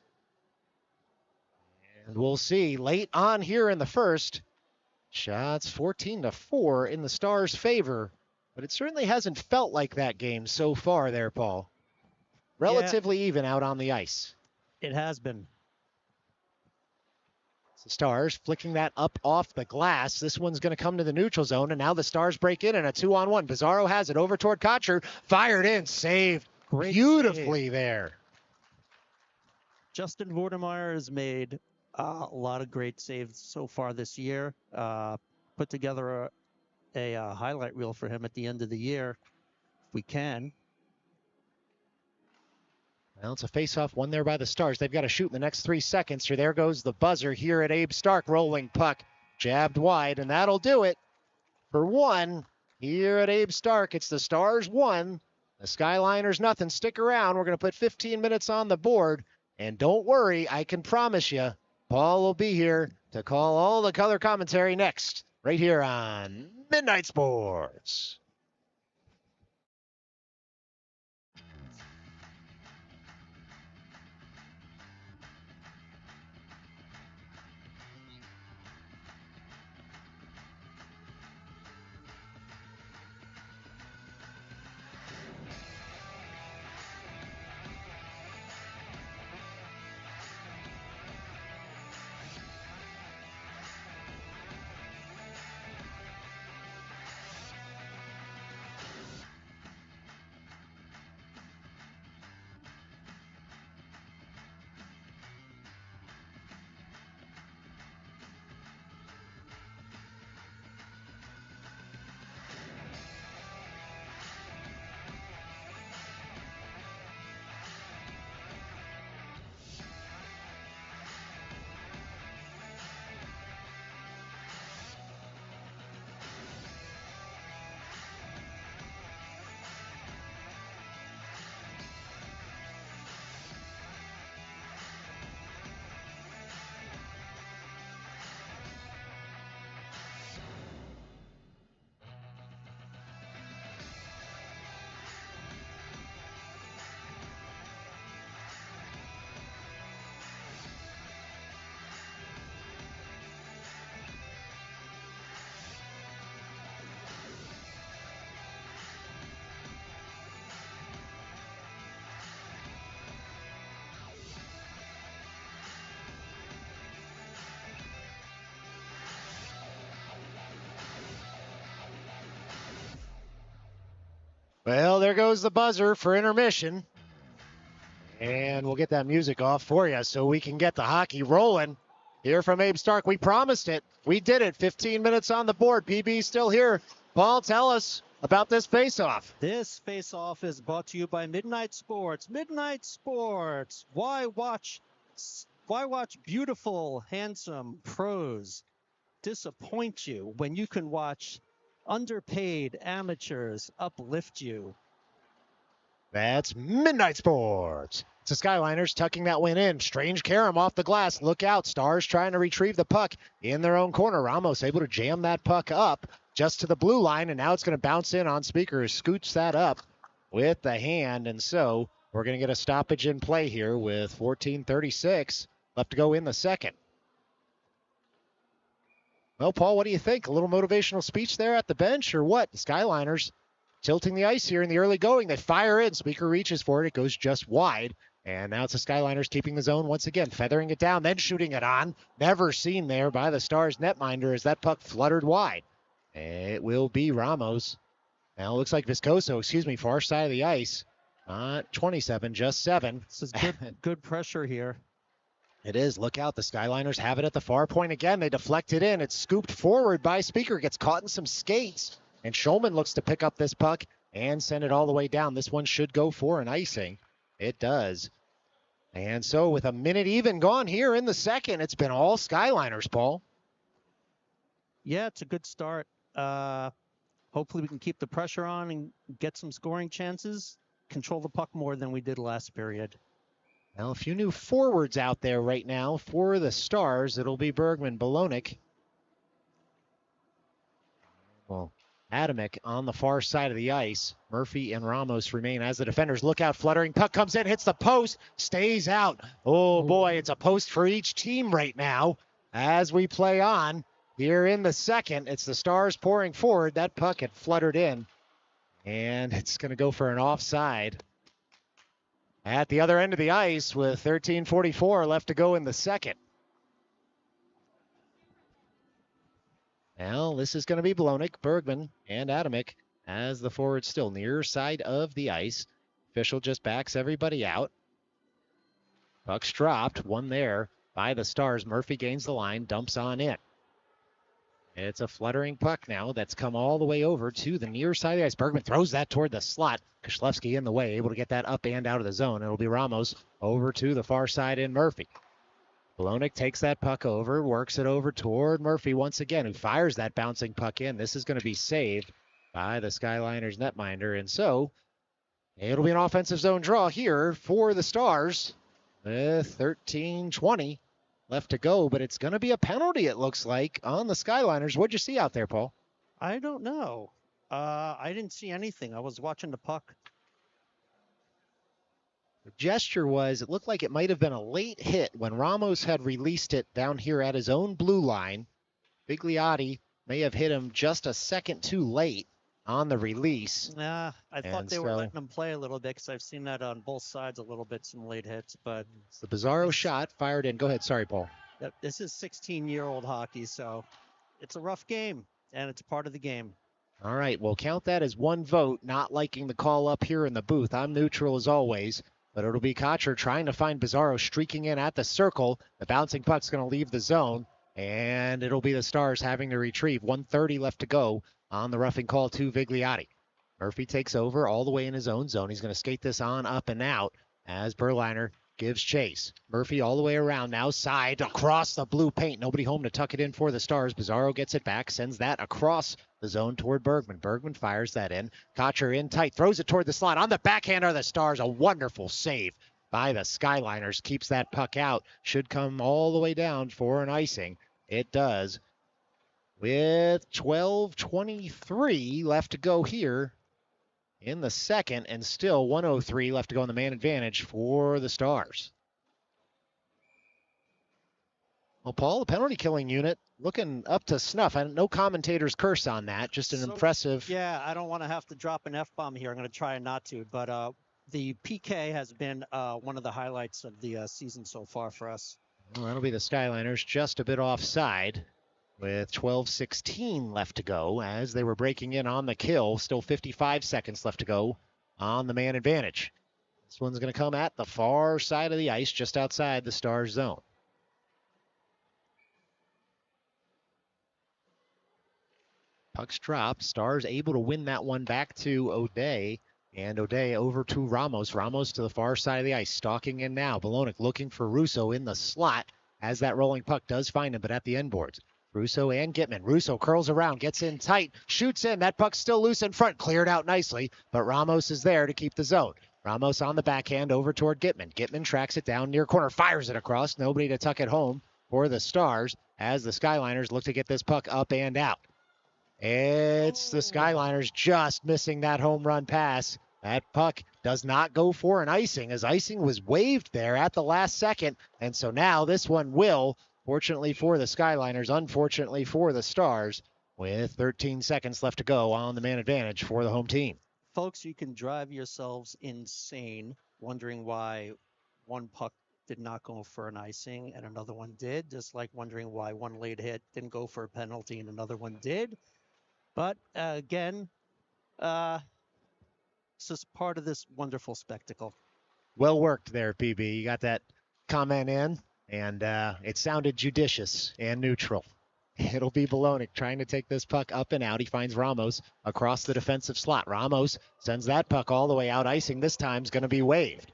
And we'll see late on here in the first. Shots 14-4 in the Stars' favor, but it certainly hasn't felt like that game so far there, Paul. Relatively even out on the ice. It has been. The Stars flicking that up off the glass. This one's going to come to the neutral zone, and now the Stars break in and a 2-on-1. Pizarro has it over toward Kotcher. Fired in, saved beautifully there. Justin Vordermeyer has made a lot of great saves so far this year. Put together a highlight reel for him at the end of the year, if we can. Well, it's a face-off won there by the Stars. They've got to shoot in the next 3 seconds. So there goes the buzzer here at Abe Stark. Rolling puck, jabbed wide, and that'll do it for one here at Abe Stark. It's the Stars 1, the Skyliners nothing. Stick around. We're going to put 15 minutes on the board. And don't worry, I can promise you, Paul will be here to call all the color commentary next, right here on Midnight Sports. Well, there goes the buzzer for intermission. And we'll get that music off for you so we can get the hockey rolling. Here from Abe Stark, we promised it. We did it. 15 minutes on the board. PB's still here. Paul, tell us about this face-off. This face-off is brought to you by Midnight Sports. Midnight Sports. Why watch beautiful, handsome pros disappoint you when you can watch underpaid amateurs uplift you? That's Midnight Sports. It's the Skyliners tucking that one in. Strange carom off the glass. Look out. Stars trying to retrieve the puck in their own corner. Ramos able to jam that puck up just to the blue line, and now it's going to bounce in on Speaker. Scoots that up with the hand, and so we're going to get a stoppage in play here with 14:36 left to go in the second. Well, Paul, what do you think? A little motivational speech there at the bench or what? The Skyliners tilting the ice here in the early going. They fire in. Speaker reaches for it. It goes just wide. And now it's the Skyliners keeping the zone once again, feathering it down, then shooting it on. Never seen there by the Stars netminder as that puck fluttered wide. It will be Ramos. Now it looks like Viscoso, far side of the ice. 27, just 7. This is good pressure here. It is. Look out. The Skyliners have it at the far point again. They deflect it in. It's scooped forward by Speaker. Gets caught in some skates. And Schulman looks to pick up this puck and send it all the way down. This one should go for an icing. It does. And so with a minute even gone here in the second, it's been all Skyliners, Paul. Yeah, it's a good start. Hopefully we can keep the pressure on and get some scoring chances. Control the puck more than we did last period. Now, a few new forwards out there right now for the Stars. It'll be Bergman, Bolonik. Well, Atomic on the far side of the ice. Murphy and Ramos remain as the defenders look out. Fluttering puck comes in, hits the post, stays out. Oh boy, it's a post for each team right now as we play on. Here in the second, it's the Stars pouring forward. That puck had fluttered in, and it's going to go for an offside. At the other end of the ice with 13:44 left to go in the second. Now, this is going to be Blonick, Bergman, and Atomic as the forwards still near side of the ice. Official just backs everybody out. Puck's dropped, one there by the Stars. Murphy gains the line, dumps on in. It's a fluttering puck now that's come all the way over to the near side of the ice. Bergman throws that toward the slot. Koshlewski in the way, able to get that up and out of the zone. It'll be Ramos over to the far side in Murphy. Blonick takes that puck over, works it over toward Murphy once again, who fires that bouncing puck in. This is going to be saved by the Skyliners netminder, and so it'll be an offensive zone draw here for the Stars with 13:20 left to go, but it's going to be a penalty, it looks like, on the Skyliners. What'd you see out there, Paul? I don't know. I didn't see anything. I was watching the puck. The gesture was, it looked like it might have been a late hit when Ramos had released it down here at his own blue line. Bigliotti may have hit him just a second too late on the release. I thought they were letting him play a little bit because I've seen that on both sides a little bit, some late hits. But it's the Bizarro shot fired in. Go ahead. Sorry, Paul. This is 16-year-old hockey, so it's a rough game, and it's part of the game. All right, we'll count that as one vote, not liking the call up here in the booth. I'm neutral as always. But it'll be Kocher trying to find Bizarro streaking in at the circle. The bouncing puck's going to leave the zone, and it'll be the Stars having to retrieve. 1:30 left to go on the roughing call to Vigliotti. Murphy takes over all the way in his own zone. He's going to skate this on up and out as Berliner gives chase. Murphy all the way around now, side across the blue paint. Nobody home to tuck it in for the Stars. Bizarro gets it back, sends that across the zone toward Bergman. Bergman fires that in. Kocher in tight, throws it toward the slot. On the backhand are the Stars. A wonderful save by the Skyliners. Keeps that puck out. Should come all the way down for an icing. It does. With 12:23 left to go here in the second, and still 1:03 left to go in the man advantage for the Stars. Well, Paul, the penalty killing unit looking up to snuff. No commentators curse on that. Just an impressive. Yeah, I don't want to have to drop an F-bomb here. I'm going to try not to. But the PK has been one of the highlights of the season so far for us. Well, that'll be the Skyliners just a bit offside with 12:16 left to go as they were breaking in on the kill. Still 55 seconds left to go on the man advantage. This one's going to come at the far side of the ice, just outside the Stars zone. Puck's dropped. Stars able to win that one back to O'Day. And O'Day over to Ramos. Ramos to the far side of the ice. Stalking in now. Bolonic looking for Russo in the slot as that rolling puck does find him, but at the end boards. Russo and Gitman. Russo curls around, gets in tight, shoots in. That puck's still loose in front. Cleared out nicely, but Ramos is there to keep the zone. Ramos on the backhand over toward Gitman. Gitman tracks it down near corner, fires it across. Nobody to tuck it home for the Stars as the Skyliners look to get this puck up and out. It's the Skyliners just missing that home run pass. That puck does not go for an icing, as icing was waived there at the last second. And so now this one will, fortunately for the Skyliners, unfortunately for the Stars, with 13 seconds left to go on the man advantage for the home team. Folks, you can drive yourselves insane wondering why one puck did not go for an icing and another one did, just like wondering why one late hit didn't go for a penalty and another one did. But again, it's just part of this wonderful spectacle. Well worked there, PB. You got that comment in, and it sounded judicious and neutral. It'll be Bolonic trying to take this puck up and out. He finds Ramos across the defensive slot. Ramos sends that puck all the way out. Icing this time is going to be waived.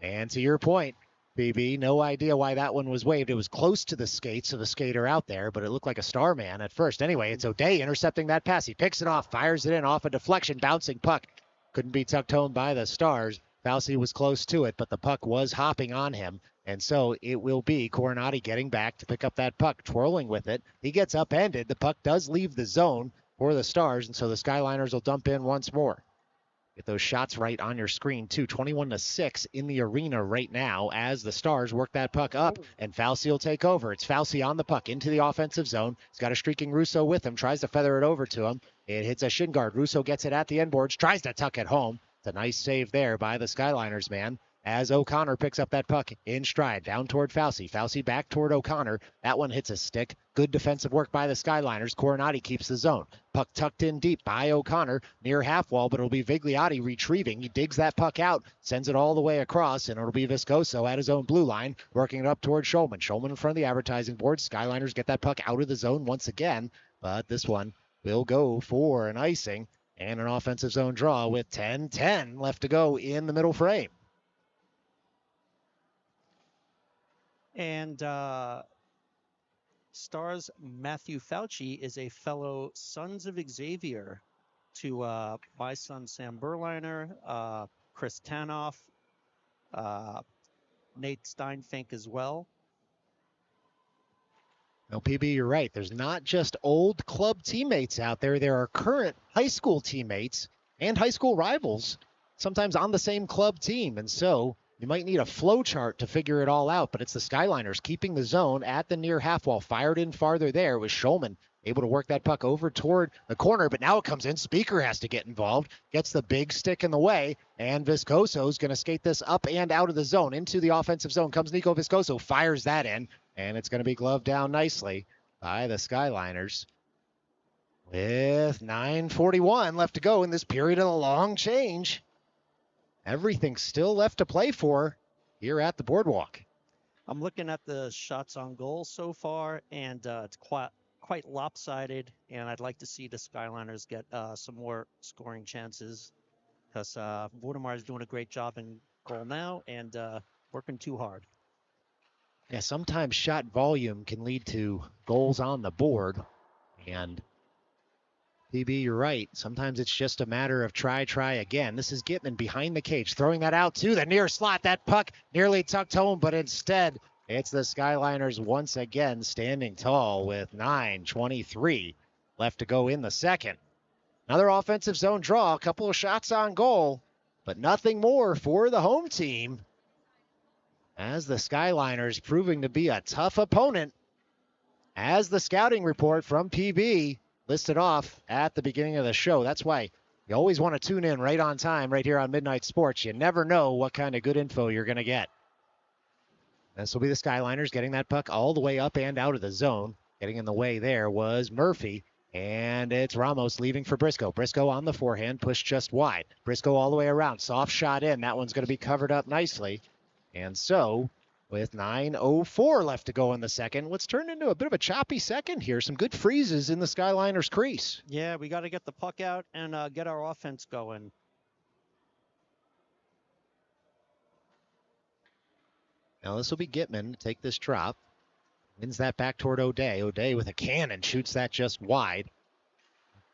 And to your point, BB, no idea why that one was waived. It was close to the skates of the skater out there, but it looked like a Starman at first. Anyway, it's O'Day intercepting that pass. He picks it off, fires it in off a deflection, bouncing puck. Couldn't be tucked home by the Stars. Fauci was close to it, but the puck was hopping on him. And so it will be Coronati getting back to pick up that puck, twirling with it. He gets upended. The puck does leave the zone, for the Stars, and so the Skyliners will dump in once more. Get those shots right on your screen, too. 21-6 in the arena right now as the Stars work that puck up, and Fauci will take over. It's Fauci on the puck into the offensive zone. He's got a streaking Russo with him, tries to feather it over to him. It hits a shin guard. Russo gets it at the end boards, tries to tuck it home. It's a nice save there by the Skyliners, man, as O'Connor picks up that puck in stride, down toward Fauci. Fauci back toward O'Connor. That one hits a stick. Good defensive work by the Skyliners. Coronati keeps the zone. Puck tucked in deep by O'Connor near half wall, but it'll be Vigliotti retrieving. He digs that puck out, sends it all the way across, and it'll be Viscoso at his own blue line, working it up toward Schulman. Schulman in front of the advertising board. Skyliners get that puck out of the zone once again, but this one will go for an icing and an offensive zone draw with 10-10 left to go in the middle frame. And Stars Matthew Fauci is a fellow Sons of Xavier to my son Sam Berliner, Chris Tanoff, Nate Steinfink as well. Now, PB, you're right. There's not just old club teammates out there. There are current high school teammates and high school rivals, sometimes on the same club team. And so you might need a flow chart to figure it all out, but it's the Skyliners keeping the zone at the near half wall. Fired in farther there was Schulman, able to work that puck over toward the corner, but now it comes in. Speaker has to get involved, gets the big stick in the way, and Viscoso's going to skate this up and out of the zone into the offensive zone. Comes Nico Viscoso, fires that in, and it's going to be gloved down nicely by the Skyliners. With 9:41 left to go in this period of the long change. Everything still left to play for here at the boardwalk. I'm looking at the shots on goal so far, and it's quite lopsided, and I'd like to see the Skyliners get some more scoring chances, because Voldemar is doing a great job in goal now and working too hard. Yeah, sometimes shot volume can lead to goals on the board, and PB, you're right. Sometimes it's just a matter of try again. This is Gitman behind the cage, throwing that out to the near slot. That puck nearly tucked home, but instead it's the Skyliners once again standing tall with 9:23 left to go in the second. Another offensive zone draw, a couple of shots on goal, but nothing more for the home team, as the Skyliners proving to be a tough opponent, as the scouting report from PB listed off at the beginning of the show. That's why you always want to tune in right on time right here on Midnight Sports. You never know what kind of good info you're going to get. This will be the Skyliners getting that puck all the way up and out of the zone. Getting in the way there was Murphy, and it's Ramos leaving for Briscoe. Briscoe on the forehand, pushed just wide. Briscoe all the way around, soft shot in. That one's going to be covered up nicely. And so, with 9:04 left to go in the second, what's turned into a bit of a choppy second here. Some good freezes in the Skyliners crease. Yeah, we got to get the puck out and get our offense going. Now this will be Gitman to take this drop. Wins that back toward O'Day. O'Day with a cannon shoots that just wide.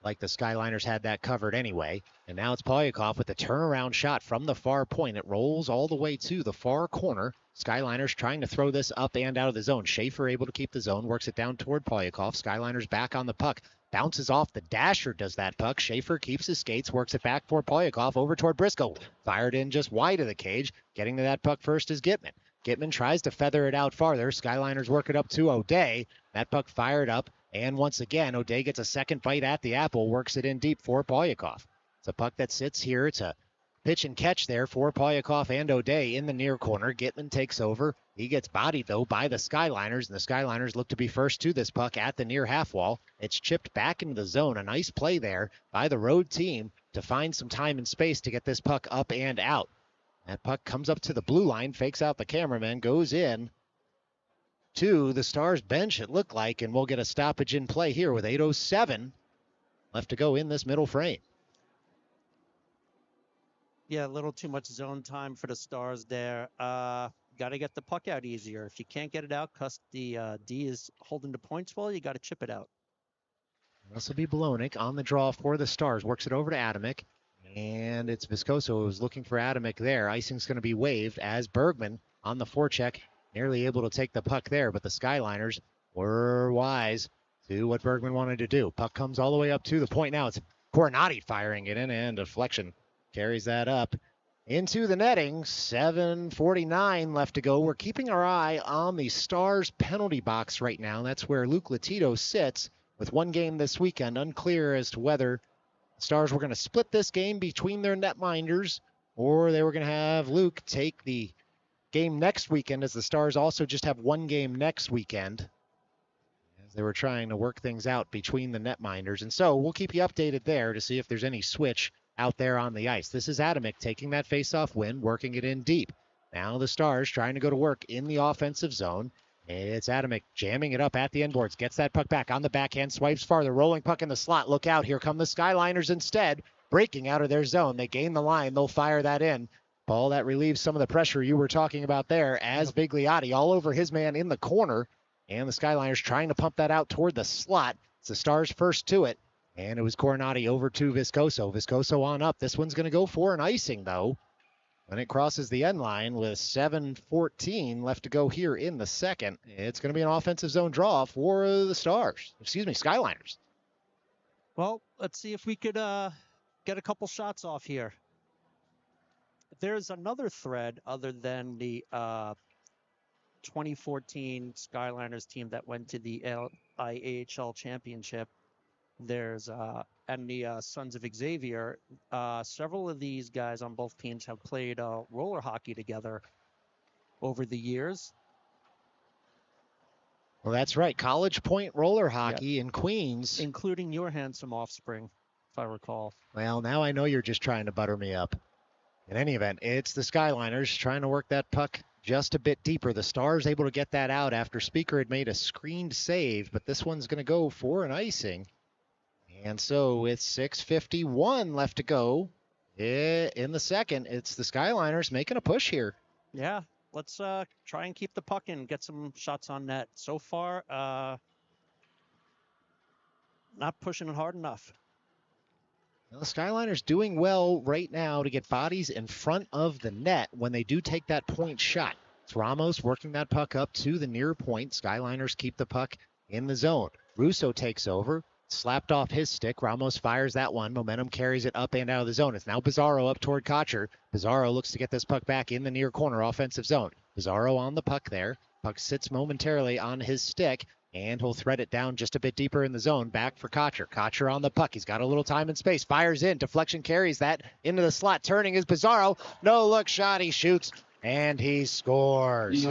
Like the Skyliners had that covered anyway. And now it's Polyakov with a turnaround shot from the far point. It rolls all the way to the far corner. Skyliners trying to throw this up and out of the zone. Schaefer able to keep the zone. Works it down toward Polyakov. Skyliners back on the puck. Bounces off the dasher, does that puck. Schaefer keeps his skates. Works it back for Polyakov over toward Briscoe. Fired in just wide of the cage. Getting to that puck first is Gitman. Gitman tries to feather it out farther. Skyliners work it up to O'Day. That puck fired up. And once again, O'Day gets a second bite at the apple, works it in deep for Polyakov. It's a puck that sits here. It's a pitch and catch there for Polyakov and O'Day in the near corner. Gitman takes over. He gets bodied, though, by the Skyliners, and the Skyliners look to be first to this puck at the near half wall. It's chipped back into the zone. A nice play there by the road team to find some time and space to get this puck up and out. That puck comes up to the blue line, fakes out the cameraman, goes in to the Stars bench, it looked like, and we'll get a stoppage in play here with 8:07 left to go in this middle frame. Yeah, a little too much zone time for the Stars there. Got to get the puck out easier. If you can't get it out because the D is holding the points well, you got to chip it out. This will be Balonik on the draw for the Stars. Works it over to Adamic, and it's Viscoso who's looking for Adamic there. Icing's going to be waived as Bergman on the forecheck, nearly able to take the puck there, but the Skyliners were wise do what Bergman wanted to do. Puck comes all the way up to the point now. It's Coronati firing it in, and deflection carries that up into the netting. 7:49 left to go. We're keeping our eye on the Stars penalty box right now. That's where Luke Latito sits with one game this weekend. Unclear as to whether the Stars were going to split this game between their netminders or they were going to have Luke take the game next weekend, as the Stars also just have one game next weekend, as they were trying to work things out between the netminders. And so we'll keep you updated there to see if there's any switch out there on the ice. This is Adamick taking that faceoff win, working it in deep. Now the Stars trying to go to work in the offensive zone. It's Adamick jamming it up at the end boards. Gets that puck back on the backhand. Swipes farther. Rolling puck in the slot. Look out. Here come the Skyliners instead. Breaking out of their zone. They gain the line. They'll fire that in. Paul, that relieves some of the pressure you were talking about there, as Bigliotti all over his man in the corner. And the Skyliners trying to pump that out toward the slot. It's the Stars first to it. And it was Coronati over to Viscoso. Viscoso on up. This one's going to go for an icing, though, when it crosses the end line with 7:14 left to go here in the second. It's going to be an offensive zone draw for the Skyliners. Well, let's see if we could get a couple shots off here. There's another thread other than the 2014 Skyliners team that went to the IAHL championship. There's and the Sons of Xavier. Several of these guys on both teams have played roller hockey together over the years. Well, that's right. College Point roller hockey in Queens. Including your handsome offspring, if I recall. Well, now I know you're just trying to butter me up. In any event, it's the Skyliners trying to work that puck just a bit deeper. The Stars able to get that out after Speaker had made a screened save, but this one's going to go for an icing. And so with 6:51 left to go in the second, it's the Skyliners making a push here. Yeah, let's try and keep the puck in, get some shots on net. So far, not pushing it hard enough. Well, the Skyliners doing well right now to get bodies in front of the net when they do take that point shot. It's Ramos working that puck up to the near point. Skyliners keep the puck in the zone. Russo takes over. Slapped off his stick. Ramos fires that one. Momentum carries it up and out of the zone. It's now Bizarro up toward Kocher. Bizarro looks to get this puck back in the near corner offensive zone. Bizarro on the puck there. Puck sits momentarily on his stick, and he'll thread it down just a bit deeper in the zone. Back for Kocher. Kocher on the puck. He's got a little time and space. Fires in. Deflection carries that into the slot. Turning is Bizarro. No look shot. He shoots, and he scores.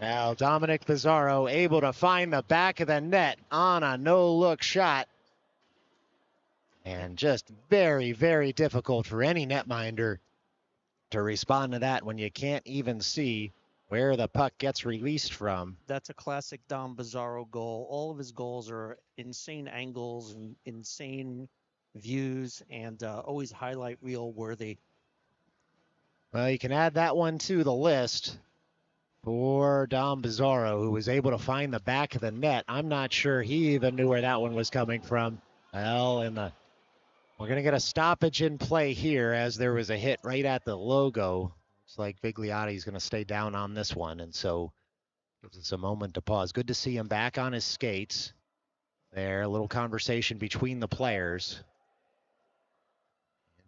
Now Dominic Pizarro able to find the back of the net on a no-look shot. And just very, very difficult for any netminder to respond to that when you can't even see where the puck gets released from. That's a classic Dom Pizarro goal. All of his goals are insane angles and insane views and always highlight reel worthy. Well, you can add that one to the list for Dom Pizarro, who was able to find the back of the net. I'm not sure he even knew where that one was coming from. Well, we're going to get a stoppage in play here as there was a hit right at the logo. Looks like Bigliotti's going to stay down on this one, and so gives us a moment to pause. Good to see him back on his skates there. A little conversation between the players.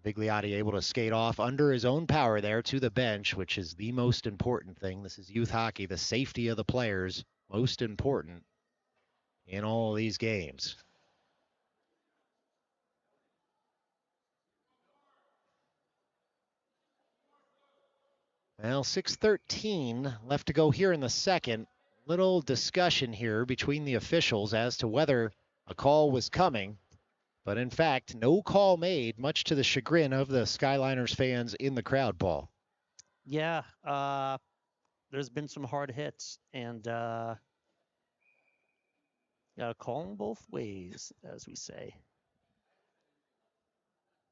Bigliotti able to skate off under his own power there to the bench, which is the most important thing. This is youth hockey. The safety of the players, most important in all these games. Well, 6:13 left to go here in the second. Little discussion here between the officials as to whether a call was coming. But in fact, no call made, much to the chagrin of the Skyliners fans in the crowd, Paul. Yeah, there's been some hard hits, and gotta call them both ways, as we say.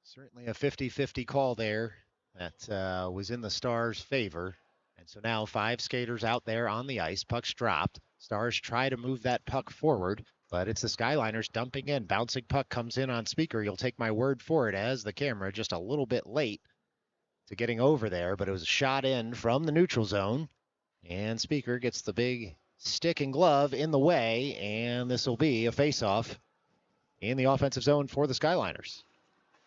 Certainly a 50-50 call there that was in the Stars' favor. And so now 5 skaters out there on the ice. Puck's dropped. Stars try to move that puck forward. But it's the Skyliners dumping in. Bouncing puck comes in on Speaker. You'll take my word for it as the camera just a little bit late to getting over there. But it was a shot in from the neutral zone. And Speaker gets the big stick and glove in the way, and this will be a face-off in the offensive zone for the Skyliners.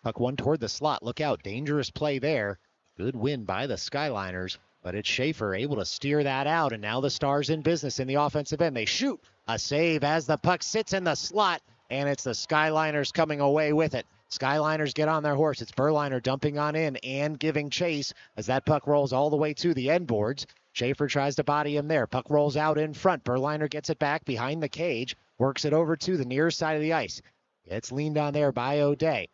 Puck one toward the slot. Look out. Dangerous play there. Good win by the Skyliners, but it's Schaefer able to steer that out, and now the Stars in business in the offensive end. They shoot a save as the puck sits in the slot, and it's the Skyliners coming away with it. Skyliners get on their horse. It's Berliner dumping on in and giving chase as that puck rolls all the way to the end boards. Schaefer tries to body him there. Puck rolls out in front. Berliner gets it back behind the cage, works it over to the near side of the ice. It's leaned on there by O'Day.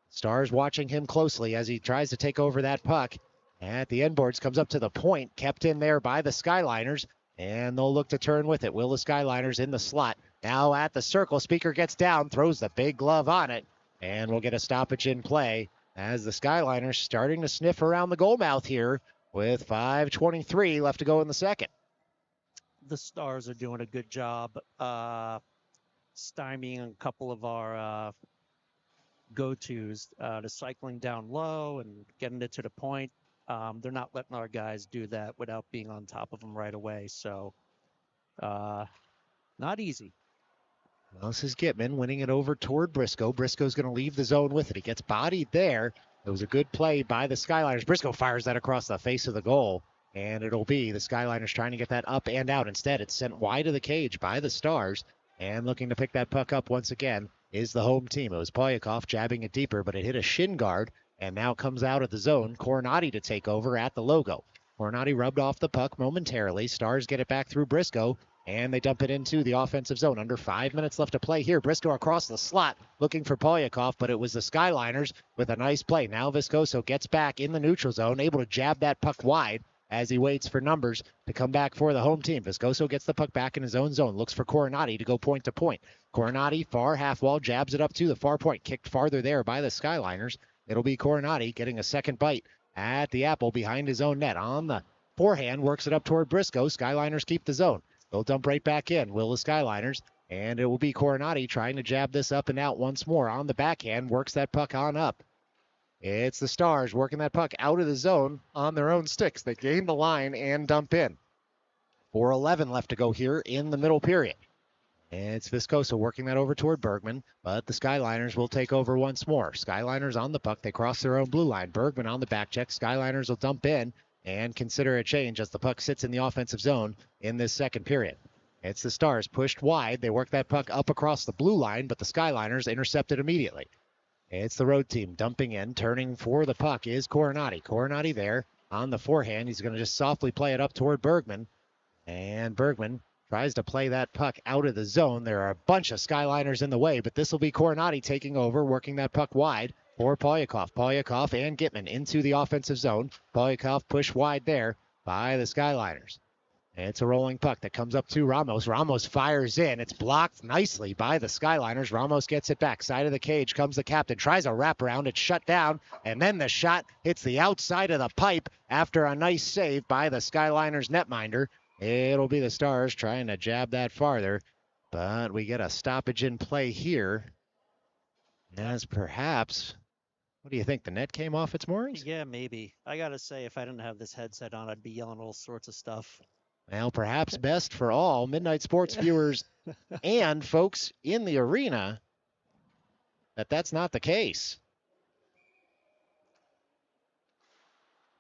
Stars watching him closely as he tries to take over that puck. At the end boards, comes up to the point, kept in there by the Skyliners, and they'll look to turn with it. Will the Skyliners in the slot. Now at the circle, Speaker gets down, throws the big glove on it, and we'll get a stoppage in play as the Skyliners starting to sniff around the goal mouth here with 5:23 left to go in the second. The Stars are doing a good job stymieing a couple of our go-tos, to cycling down low and getting it to the point. They're not letting our guys do that without being on top of them right away. So not easy. Well, this is Gitman winning it over toward Briscoe. Briscoe's going to leave the zone with it. He gets bodied there. It was a good play by the Skyliners. Briscoe fires that across the face of the goal, and it'll be the Skyliners trying to get that up and out. Instead, it's sent wide of the cage by the Stars, and looking to pick that puck up once again is the home team. It was Polyakov jabbing it deeper, but it hit a shin guard, and now comes out of the zone. Coronati to take over at the logo. Coronati rubbed off the puck momentarily. Stars get it back through Briscoe, and they dump it into the offensive zone. Under 5 minutes left to play here. Briscoe across the slot looking for Polyakov, but it was the Skyliners with a nice play. Now Viscoso gets back in the neutral zone, able to jab that puck wide as he waits for numbers to come back for the home team. Viscoso gets the puck back in his own zone, looks for Coronati to go point to point. Coronati, far half wall, jabs it up to the far point. Kicked farther there by the Skyliners. It'll be Coronati getting a second bite at the apple behind his own net. On the forehand, works it up toward Briscoe. Skyliners keep the zone. They'll dump right back in, will the Skyliners, and it will be Coronati trying to jab this up and out once more. On the backhand, works that puck on up. It's the Stars working that puck out of the zone on their own sticks. They gain the line and dump in. 4:11 left to go here in the middle period. And it's Viscoso working that over toward Bergman, but the Skyliners will take over once more. Skyliners on the puck. They cross their own blue line. Bergman on the back check. Skyliners will dump in and consider a change as the puck sits in the offensive zone in this second period. It's the Stars pushed wide. They work that puck up across the blue line, but the Skyliners intercept it immediately. It's the road team dumping in. Turning for the puck is Coronati. Coronati there on the forehand. He's going to just softly play it up toward Bergman. And Bergman tries to play that puck out of the zone. There are a bunch of Skyliners in the way, but this will be Coronati taking over, working that puck wide for Polyakov. Polyakov and Gitman into the offensive zone. Polyakov pushed wide there by the Skyliners. It's a rolling puck that comes up to Ramos. Ramos fires in. It's blocked nicely by the Skyliners. Ramos gets it back. Side of the cage comes the captain. Tries a wraparound. It's shut down. And then the shot hits the outside of the pipe after a nice save by the Skyliners netminder. It'll be the Stars trying to jab that farther. But we get a stoppage in play here. As perhaps... What do you think? The net came off its moorings? Yeah, maybe. I got to say, if I didn't have this headset on, I'd be yelling all sorts of stuff. Well, perhaps best for all Midnight Sports viewers and folks in the arena that's not the case.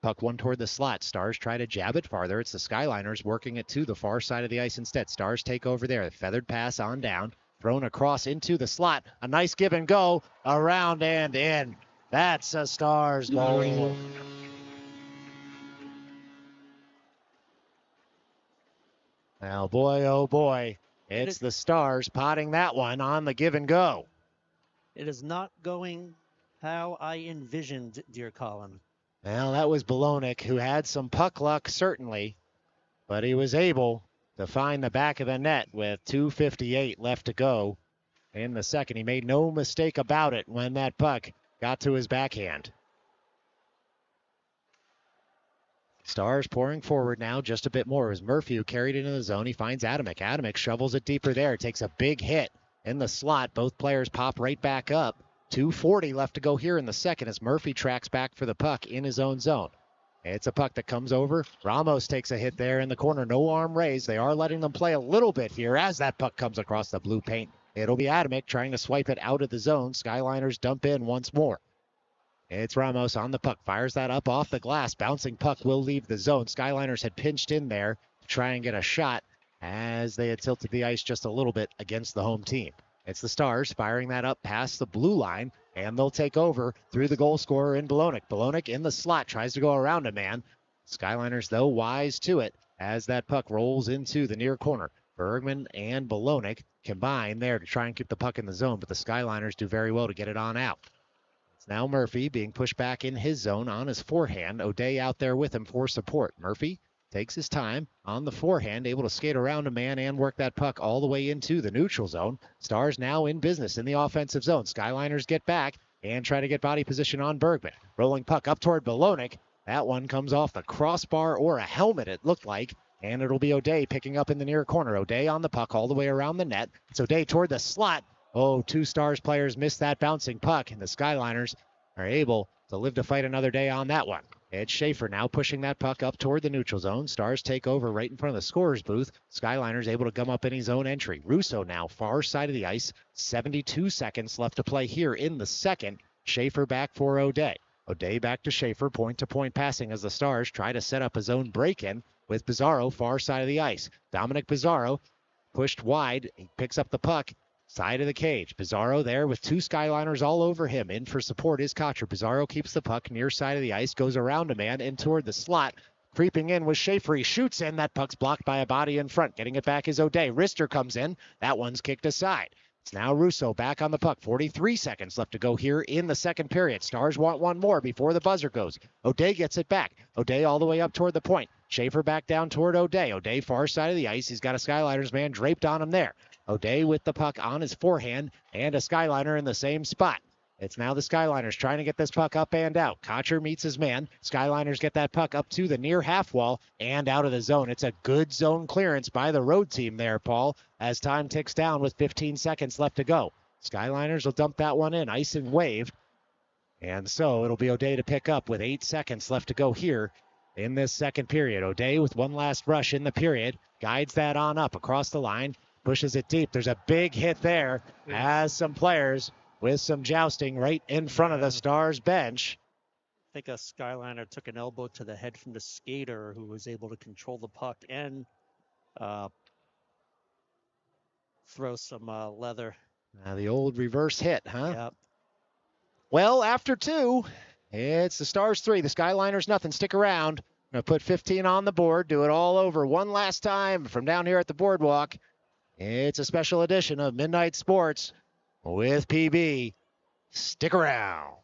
Puck one toward the slot. Stars try to jab it farther. It's the Skyliners working it to the far side of the ice instead. Stars take over there. Feathered pass on down. Thrown across into the slot. A nice give and go. Around and in. That's a Stars goal. Now, boy, oh boy, it's the Stars potting that one on the give and go. It is not going how I envisioned, dear Colin. Well, that was Bolonik, who had some puck luck, certainly, but he was able to find the back of the net with 2:58 left to go in the second. He made no mistake about it when that puck got to his backhand. Stars pouring forward now just a bit more as Murphy, who carried it into the zone. He finds Adamek. Adamek shovels it deeper there. Takes a big hit in the slot. Both players pop right back up. 2:40 left to go here in the second as Murphy tracks back for the puck in his own zone. It's a puck that comes over. Ramos takes a hit there in the corner. No arm raised. They are letting them play a little bit here as that puck comes across the blue paint. It'll be Adamick trying to swipe it out of the zone. Skyliners dump in once more. It's Ramos on the puck. Fires that up off the glass. Bouncing puck will leave the zone. Skyliners had pinched in there to try and get a shot as they had tilted the ice just a little bit against the home team. It's the Stars firing that up past the blue line, and they'll take over through the goal scorer in Bolonic. Bolonic in the slot, tries to go around a man. Skyliners, though, wise to it as that puck rolls into the near corner. Bergman and Bolonic combine there to try and keep the puck in the zone, but the Skyliners do very well to get it on out. It's now Murphy being pushed back in his zone on his forehand. O'Day out there with him for support. Murphy takes his time on the forehand, able to skate around a man and work that puck all the way into the neutral zone. Stars now in business in the offensive zone. Skyliners get back and try to get body position on Bergman. Rolling puck up toward Bolonic. That one comes off the crossbar or a helmet, it looked like, and it'll be O'Day picking up in the near corner. O'Day on the puck all the way around the net. It's O'Day toward the slot. Oh, two Stars players missed that bouncing puck, and the Skyliners are able to live to fight another day on that one. It's Schaefer now pushing that puck up toward the neutral zone. Stars take over right in front of the scorer's booth. Skyliners able to gum up any zone entry. Russo now far side of the ice. 72 seconds left to play here in the second. Schaefer back for O'Day. O'Day back to Schaefer, point-to-point passing as the Stars try to set up a zone break-in with Pizarro far side of the ice. Dominic Pizarro pushed wide. He picks up the puck. Side of the cage. Pizarro there with two Skyliners all over him. In for support is Kocher. Pizarro keeps the puck near side of the ice, goes around a man in toward the slot. Creeping in was Schaefer. He shoots in. That puck's blocked by a body in front. Getting it back is O'Day. Rister comes in. That one's kicked aside. It's now Russo back on the puck. 43 seconds left to go here in the second period. Stars want one more before the buzzer goes. O'Day gets it back. O'Day all the way up toward the point. Schaefer back down toward O'Day. O'Day far side of the ice. He's got a Skyliners man draped on him there. O'Day with the puck on his forehand and a Skyliner in the same spot. It's now the Skyliners trying to get this puck up and out. Kocher meets his man. Skyliners get that puck up to the near half wall and out of the zone. It's a good zone clearance by the road team there, Paul, as time ticks down with 15 seconds left to go. Skyliners will dump that one in, ice and wave. And so it'll be O'Day to pick up with 8 seconds left to go here in this second period. O'Day with one last rush in the period. Guides that on up across the line. Pushes it deep. There's a big hit there as some players with some jousting right in front of the Stars bench. I think a Skyliner took an elbow to the head from the skater who was able to control the puck and throw some leather. The old reverse hit, huh? Yep. Well, after two, it's the Stars 3, the Skyliners nothing. Stick around. I'm going to put 15 on the board, do it all over one last time from down here at the boardwalk. It's a special edition of Midnight Sports with PB. Stick around.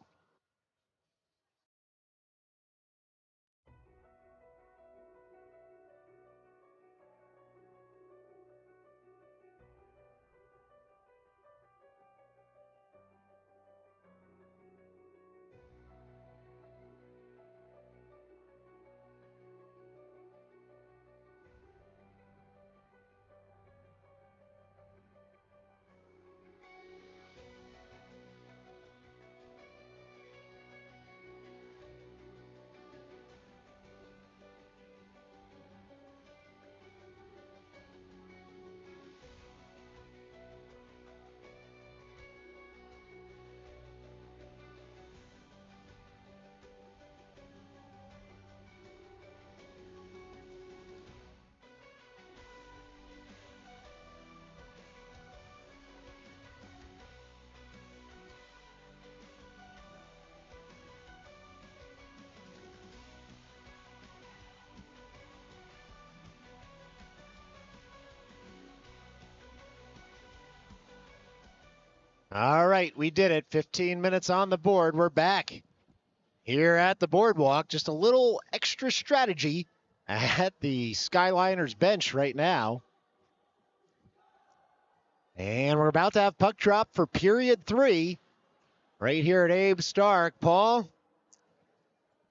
All right, we did it. 15 minutes on the board. We're back here at the boardwalk. Just a little extra strategy at the Skyliners bench right now. And we're about to have puck drop for period 3 right here at Abe Stark. Paul,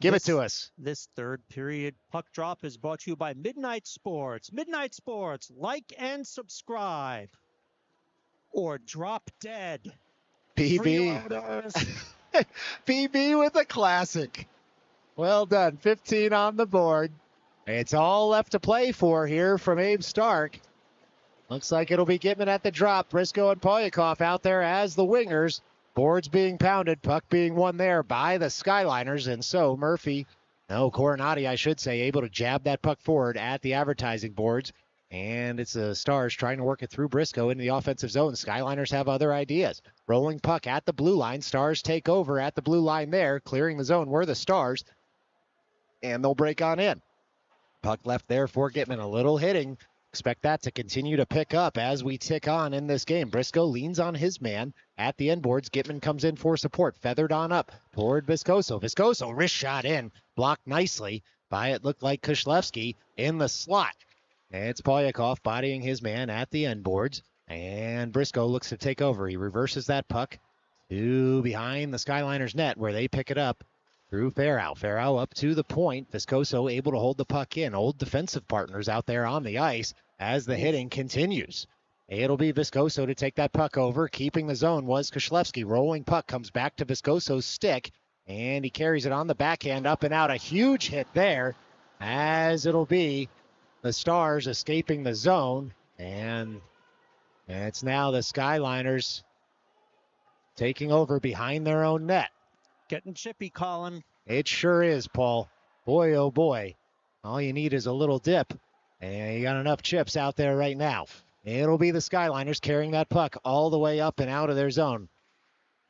give it to us. This third period puck drop is brought to you by Midnight Sports. Midnight Sports, like and subscribe. Or drop dead. PB. PB with a classic. Well done. 15 on the board. It's all left to play for here from Abe Stark. Looks like it'll be Gitman at the drop. Briscoe and Polyakov out there as the wingers. Boards being pounded, puck being won there by the Skyliners, and so Coronati, I should say, able to jab that puck forward at the advertising boards. And it's the Stars trying to work it through Briscoe into the offensive zone. Skyliners have other ideas. Rolling puck at the blue line. Stars take over at the blue line there. Clearing the zone were the Stars. And they'll break on in. Puck left there for Gitman. A little hitting. Expect that to continue to pick up as we tick on in this game. Briscoe leans on his man at the end boards. Gitman comes in for support. Feathered on up toward Viscoso. Viscoso, wrist shot in. Blocked nicely by, it looked like, Kushlevsky in the slot. It's Polyakov bodying his man at the end boards. And Briscoe looks to take over. He reverses that puck to behind the Skyliners net where they pick it up through Farrow. Farrow up to the point. Viscoso able to hold the puck in. Old defensive partners out there on the ice as the hitting continues. It'll be Viscoso to take that puck over. Keeping the zone was Kushlevsky. Rolling puck comes back to Viscoso's stick. And he carries it on the backhand up and out. A huge hit there as it'll be the Stars escaping the zone. And it's now the Skyliners taking over behind their own net. Getting chippy, Colin. It sure is, Paul. Boy, oh boy. All you need is a little dip. And you got enough chips out there right now. It'll be the Skyliners carrying that puck all the way up and out of their zone.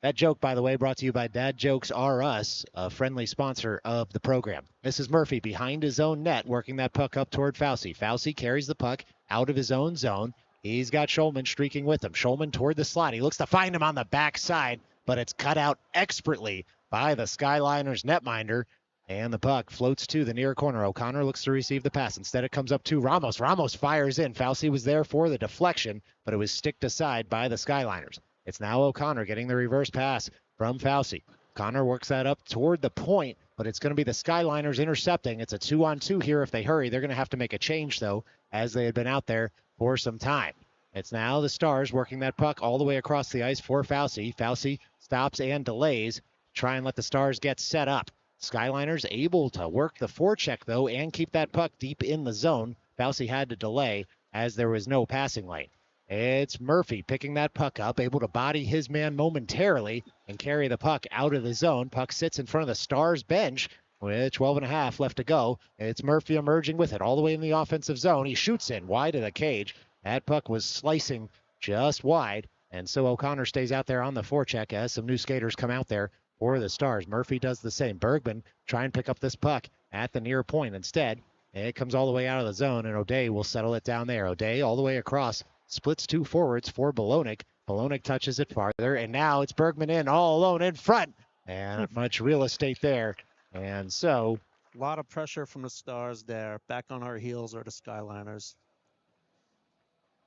That joke, by the way, brought to you by Dad Jokes R Us, a friendly sponsor of the program. This is Murphy behind his own net, working that puck up toward Fauci. Fauci carries the puck out of his own zone. He's got Schulman streaking with him. Schulman toward the slot. He looks to find him on the backside, but it's cut out expertly by the Skyliners netminder. And the puck floats to the near corner. O'Connor looks to receive the pass. Instead, it comes up to Ramos. Ramos fires in. Fauci was there for the deflection, but it was sticked aside by the Skyliners. It's now O'Connor getting the reverse pass from Fauci. O'Connor works that up toward the point, but it's going to be the Skyliners intercepting. It's a 2-on-2 here if they hurry. They're going to have to make a change, though, as they had been out there for some time. It's now the Stars working that puck all the way across the ice for Fauci. Fauci stops and delays. Try and let the Stars get set up. Skyliners able to work the forecheck, though, and keep that puck deep in the zone. Fauci had to delay as there was no passing lane. It's Murphy picking that puck up, able to body his man momentarily and carry the puck out of the zone. Puck sits in front of the Stars bench with 12.5 left to go. It's Murphy emerging with it all the way in the offensive zone. He shoots in wide of the cage. That puck was slicing just wide, and so O'Connor stays out there on the forecheck as some new skaters come out there for the Stars. Murphy does the same. Bergman try and pick up this puck at the near point. Instead, it comes all the way out of the zone, and O'Day will settle it down there. O'Day all the way across. Splits two forwards for Bolognic. Bolognic touches it farther, and now it's Bergman in all alone in front. And not much real estate there. And so A lot of pressure from the Stars there. Back on our heels are the Skyliners.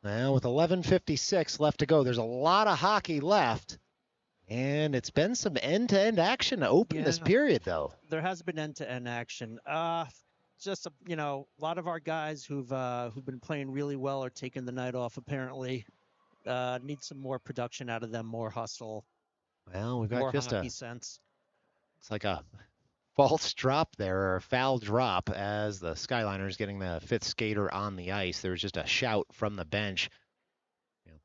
now with 11:56 left to go, there's a lot of hockey left. And it's been some end-to-end action to open this period, though. There has been end-to-end action. Just a lot of our guys who've been playing really well are taking the night off. Apparently, need some more production out of them, more hustle. Well, we've got more just hockey sense. It's like a false drop there, or a foul drop, as the Skyliners getting the fifth skater on the ice. There was just a shout from the bench.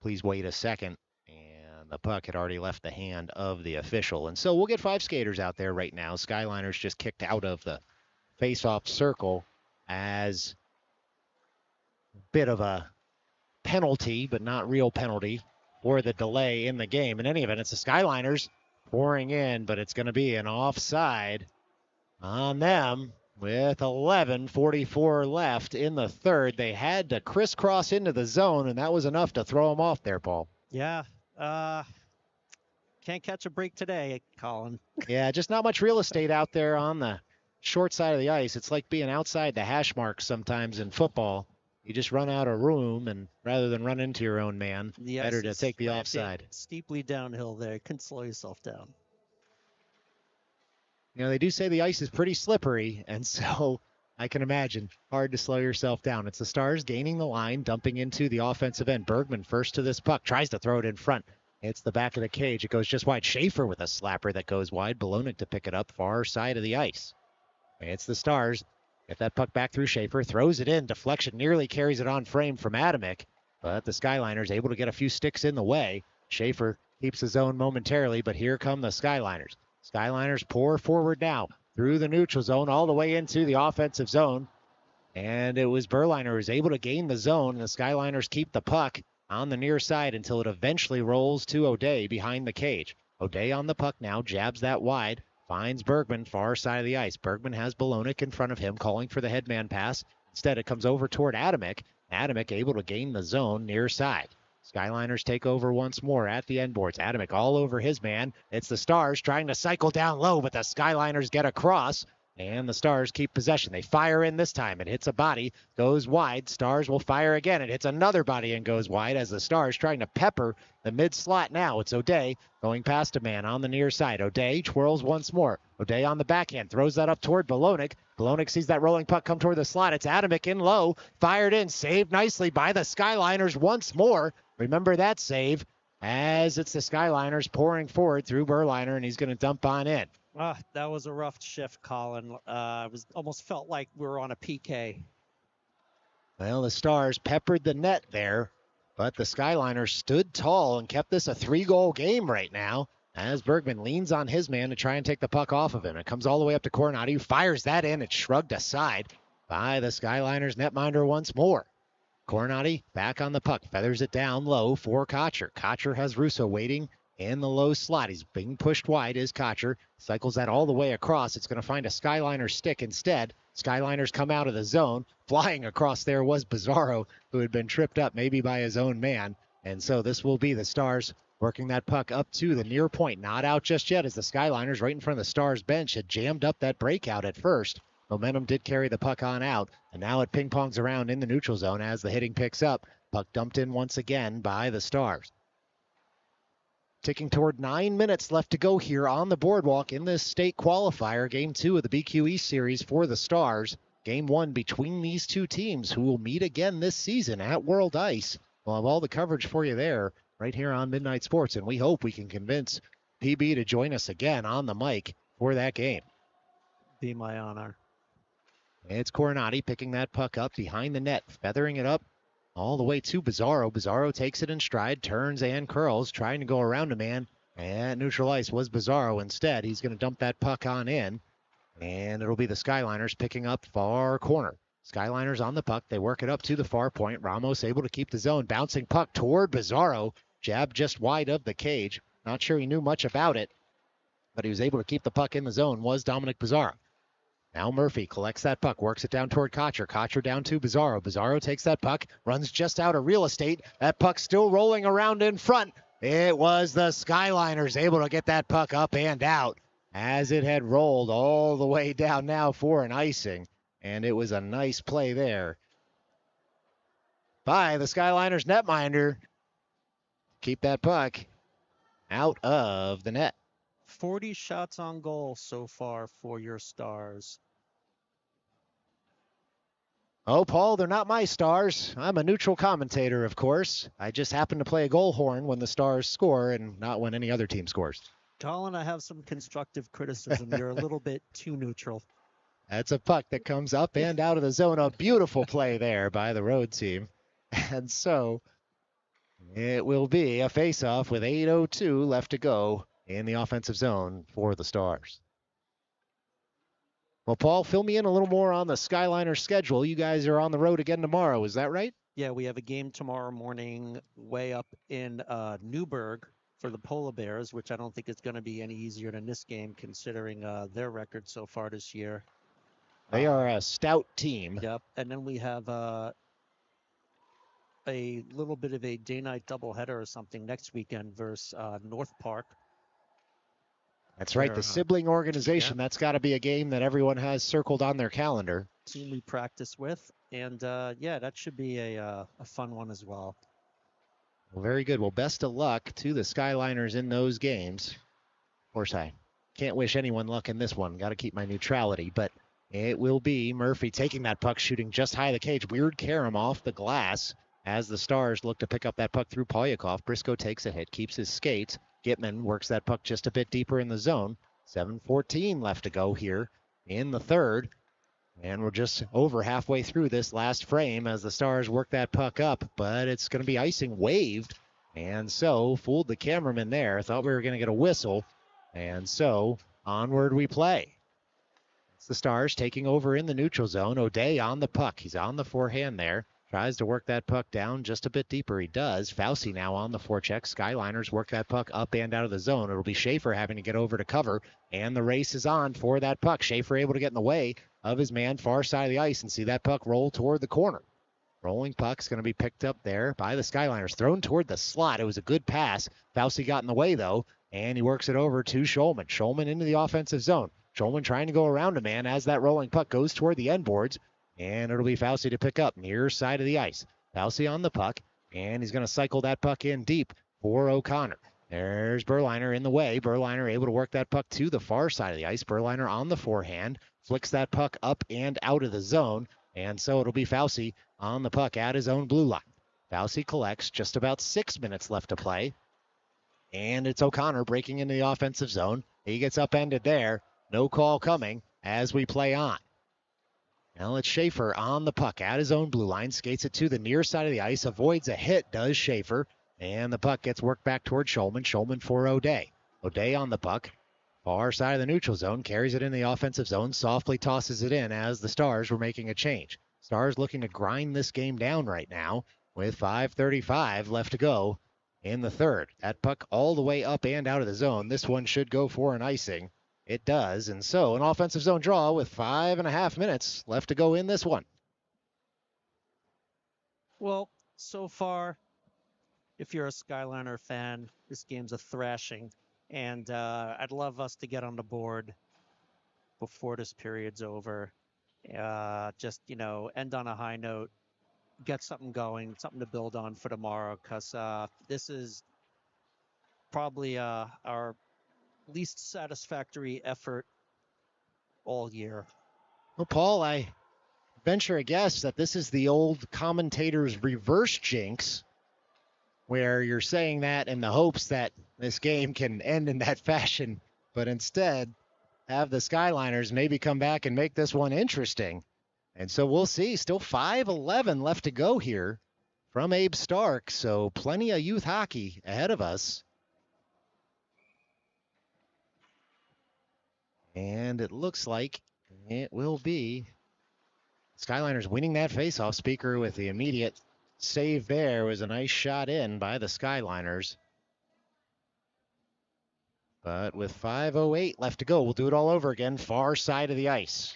Please wait a second. And the puck had already left the hand of the official. And so we'll get 5 skaters out there right now. Skyliners just kicked out of the face-off circle as a bit of a penalty, but not real penalty, for the delay in the game. In any event, it's the Skyliners pouring in, but it's going to be an offside on them with 11:44 left in the third. They had to crisscross into the zone, and that was enough to throw them off there, Paul. Yeah. Can't catch a break today, Colin. Yeah, just not much real estate out there on the short side of the ice. It's like being outside the hash marks sometimes in football. You just run out of room, and rather than run into your own man, better to take the offside. Steeply downhill there. Couldn't slow yourself down. They do say the ice is pretty slippery, and so I can imagine hard to slow yourself down. It's the Stars gaining the line, dumping into the offensive end. Bergman first to this puck, tries to throw it in front. It's the back of the cage. It goes just wide. Schaefer with a slapper that goes wide. Bolognic to pick it up, far side of the ice. It's the Stars. Get that puck back through Schaefer, throws it in. Deflection nearly carries it on frame from Adamick, but the Skyliners able to get a few sticks in the way. Schaefer keeps his own momentarily, but here come the Skyliners. Skyliners pour forward now through the neutral zone all the way into the offensive zone. And it was Berliner who was able to gain the zone, and the Skyliners keep the puck on the near side until it eventually rolls to O'Day behind the cage. O'Day on the puck now, jabs that wide, finds Bergman, far side of the ice. Bergman has Bolonic in front of him, calling for the headman pass. Instead, it comes over toward Adamick. Adamick able to gain the zone near side. Skyliners take over once more at the end boards. Adamick all over his man. It's the Stars trying to cycle down low, but the Skyliners get across. And the Stars keep possession. They fire in this time. It hits a body, goes wide. Stars will fire again. It hits another body and goes wide as the Stars trying to pepper the mid-slot now. It's O'Day going past a man on the near side. O'Day twirls once more. O'Day on the backhand. Throws that up toward Bolonic. Bolonic sees that rolling puck come toward the slot. It's Adamick in low. Fired in. Saved nicely by the Skyliners once more. Remember that save as it's the Skyliners pouring forward through Berliner, and he's going to dump on in. That was a rough shift, Colin. It almost felt like we were on a PK. Well, the Stars peppered the net there, but the Skyliners stood tall and kept this a 3-goal game right now as Bergman leans on his man to try and take the puck off of him. It comes all the way up to Coronati, who fires that in. It's shrugged aside by the Skyliners netminder once more. Coronati back on the puck, feathers it down low for Kocher. Kocher has Russo waiting in the low slot. He's being pushed wide is Kocher. Cycles that all the way across. It's going to find a Skyliner stick instead. Skyliners come out of the zone. Flying across there was Bizarro, who had been tripped up maybe by his own man. And so this will be the Stars working that puck up to the near point. Not out just yet as the Skyliners right in front of the Stars bench had jammed up that breakout at first. Momentum did carry the puck on out, and now it ping-pongs around in the neutral zone as the hitting picks up. Puck dumped in once again by the Stars. Ticking toward 9 minutes left to go here on the boardwalk in this state qualifier, Game 2 of the BQE series for the Stars. Game 1 between these two teams who will meet again this season at World Ice. We'll have all the coverage for you there right here on Midnight Sports, and we hope we can convince PB to join us again on the mic for that game. Be my honor. It's Coronati picking that puck up behind the net, feathering it up all the way to Bizarro. Bizarro takes it in stride, turns and curls, trying to go around a man. And neutral ice was Bizarro instead. He's going to dump that puck on in. And it'll be the Skyliners picking up far corner. Skyliners on the puck. They work it up to the far point. Ramos able to keep the zone. Bouncing puck toward Bizarro. Jab just wide of the cage. Not sure he knew much about it, but he was able to keep the puck in the zone, was Dominic Bizarro. Now Murphy collects that puck, works it down toward Kocher. Kocher down to Bizarro. Bizarro takes that puck, runs just out of real estate. That puck still rolling around in front. It was the Skyliners able to get that puck up and out as it had rolled all the way down now for an icing. And it was a nice play there by the Skyliners netminder. Keep that puck out of the net. 40 shots on goal so far for your Stars. Oh, Paul, they're not my Stars. I'm a neutral commentator, of course. I just happen to play a goal horn when the Stars score and not when any other team scores. Colin, I have some constructive criticism. You're a little bit too neutral. That's a puck that comes up and out of the zone. A beautiful play there by the road team. And so it will be a face-off with 8:02 left to go in the offensive zone for the Stars. Well, Paul, fill me in a little more on the Skyliner schedule. You guys are on the road again tomorrow, is that right? Yeah, we have a game tomorrow morning way up in Newburgh for the Polar Bears, which I don't think is going to be any easier than this game considering their record so far this year. They are a stout team. Yep, and then we have a little bit of a day-night doubleheader or something next weekend versus North Park. That's right, the sibling organization. Yeah. That's got to be a game that everyone has circled on their calendar. Team we practice with, and yeah, that should be a fun one as well. Well, very good. Well, best of luck to the Skyliners in those games. Of course, I can't wish anyone luck in this one. Got to keep my neutrality, but it will be Murphy taking that puck, shooting just high of the cage. Weird Karam off the glass as the Stars look to pick up that puck through Polyakov. Briscoe takes a hit, keeps his skate. Gitman works that puck just a bit deeper in the zone. 7:14 left to go here in the third. And we're just over halfway through this last frame as the Stars work that puck up, but it's going to be icing waved. And so fooled the cameraman there. Thought we were going to get a whistle. And so onward we play. It's the Stars taking over in the neutral zone. O'Day on the puck. He's on the forehand there. Tries to work that puck down just a bit deeper. He does. Fauci now on the forecheck. Skyliners work that puck up and out of the zone. It'll be Schaefer having to get over to cover. And the race is on for that puck. Schaefer able to get in the way of his man far side of the ice and see that puck roll toward the corner. Rolling puck's going to be picked up there by the Skyliners. Thrown toward the slot. It was a good pass. Fauci got in the way, though, and he works it over to Schulman. Schulman into the offensive zone. Schulman trying to go around a man as that rolling puck goes toward the end boards. And it'll be Fauci to pick up near side of the ice. Fauci on the puck, and he's going to cycle that puck in deep for O'Connor. There's Berliner in the way. Berliner able to work that puck to the far side of the ice. Berliner on the forehand, flicks that puck up and out of the zone, and so it'll be Fauci on the puck at his own blue line. Fauci collects, just about 6 minutes left to play, and it's O'Connor breaking into the offensive zone. He gets upended there. No call coming as we play on. Now it's Schaefer on the puck at his own blue line, skates it to the near side of the ice, avoids a hit, does Schaefer, and the puck gets worked back toward Schulman. Schulman for O'Day. O'Day on the puck, far side of the neutral zone, carries it in the offensive zone, softly tosses it in as the Stars were making a change. Stars looking to grind this game down right now with 5:35 left to go in the third. That puck all the way up and out of the zone. This one should go for an icing. It does, and so an offensive zone draw with 5.5 minutes left to go in this one. Well, so far, if you're a Skyliner fan, this game's a thrashing, and I'd love us to get on the board before this period's over. Just, end on a high note, get something going, something to build on for tomorrow, because this is probably our least satisfactory effort all year. Well, Paul, I venture a guess that this is the old commentator's reverse jinx, where you're saying that in the hopes that this game can end in that fashion, but instead have the Skyliners maybe come back and make this one interesting. And so we'll see. Still 5:11 left to go here from Abe Stark, so plenty of youth hockey ahead of us. And it looks like it will be Skyliners winning that faceoff. Speaker with the immediate save there. Was a nice shot in by the Skyliners. But with 5:08 left to go, we'll do it all over again. Far side of the ice.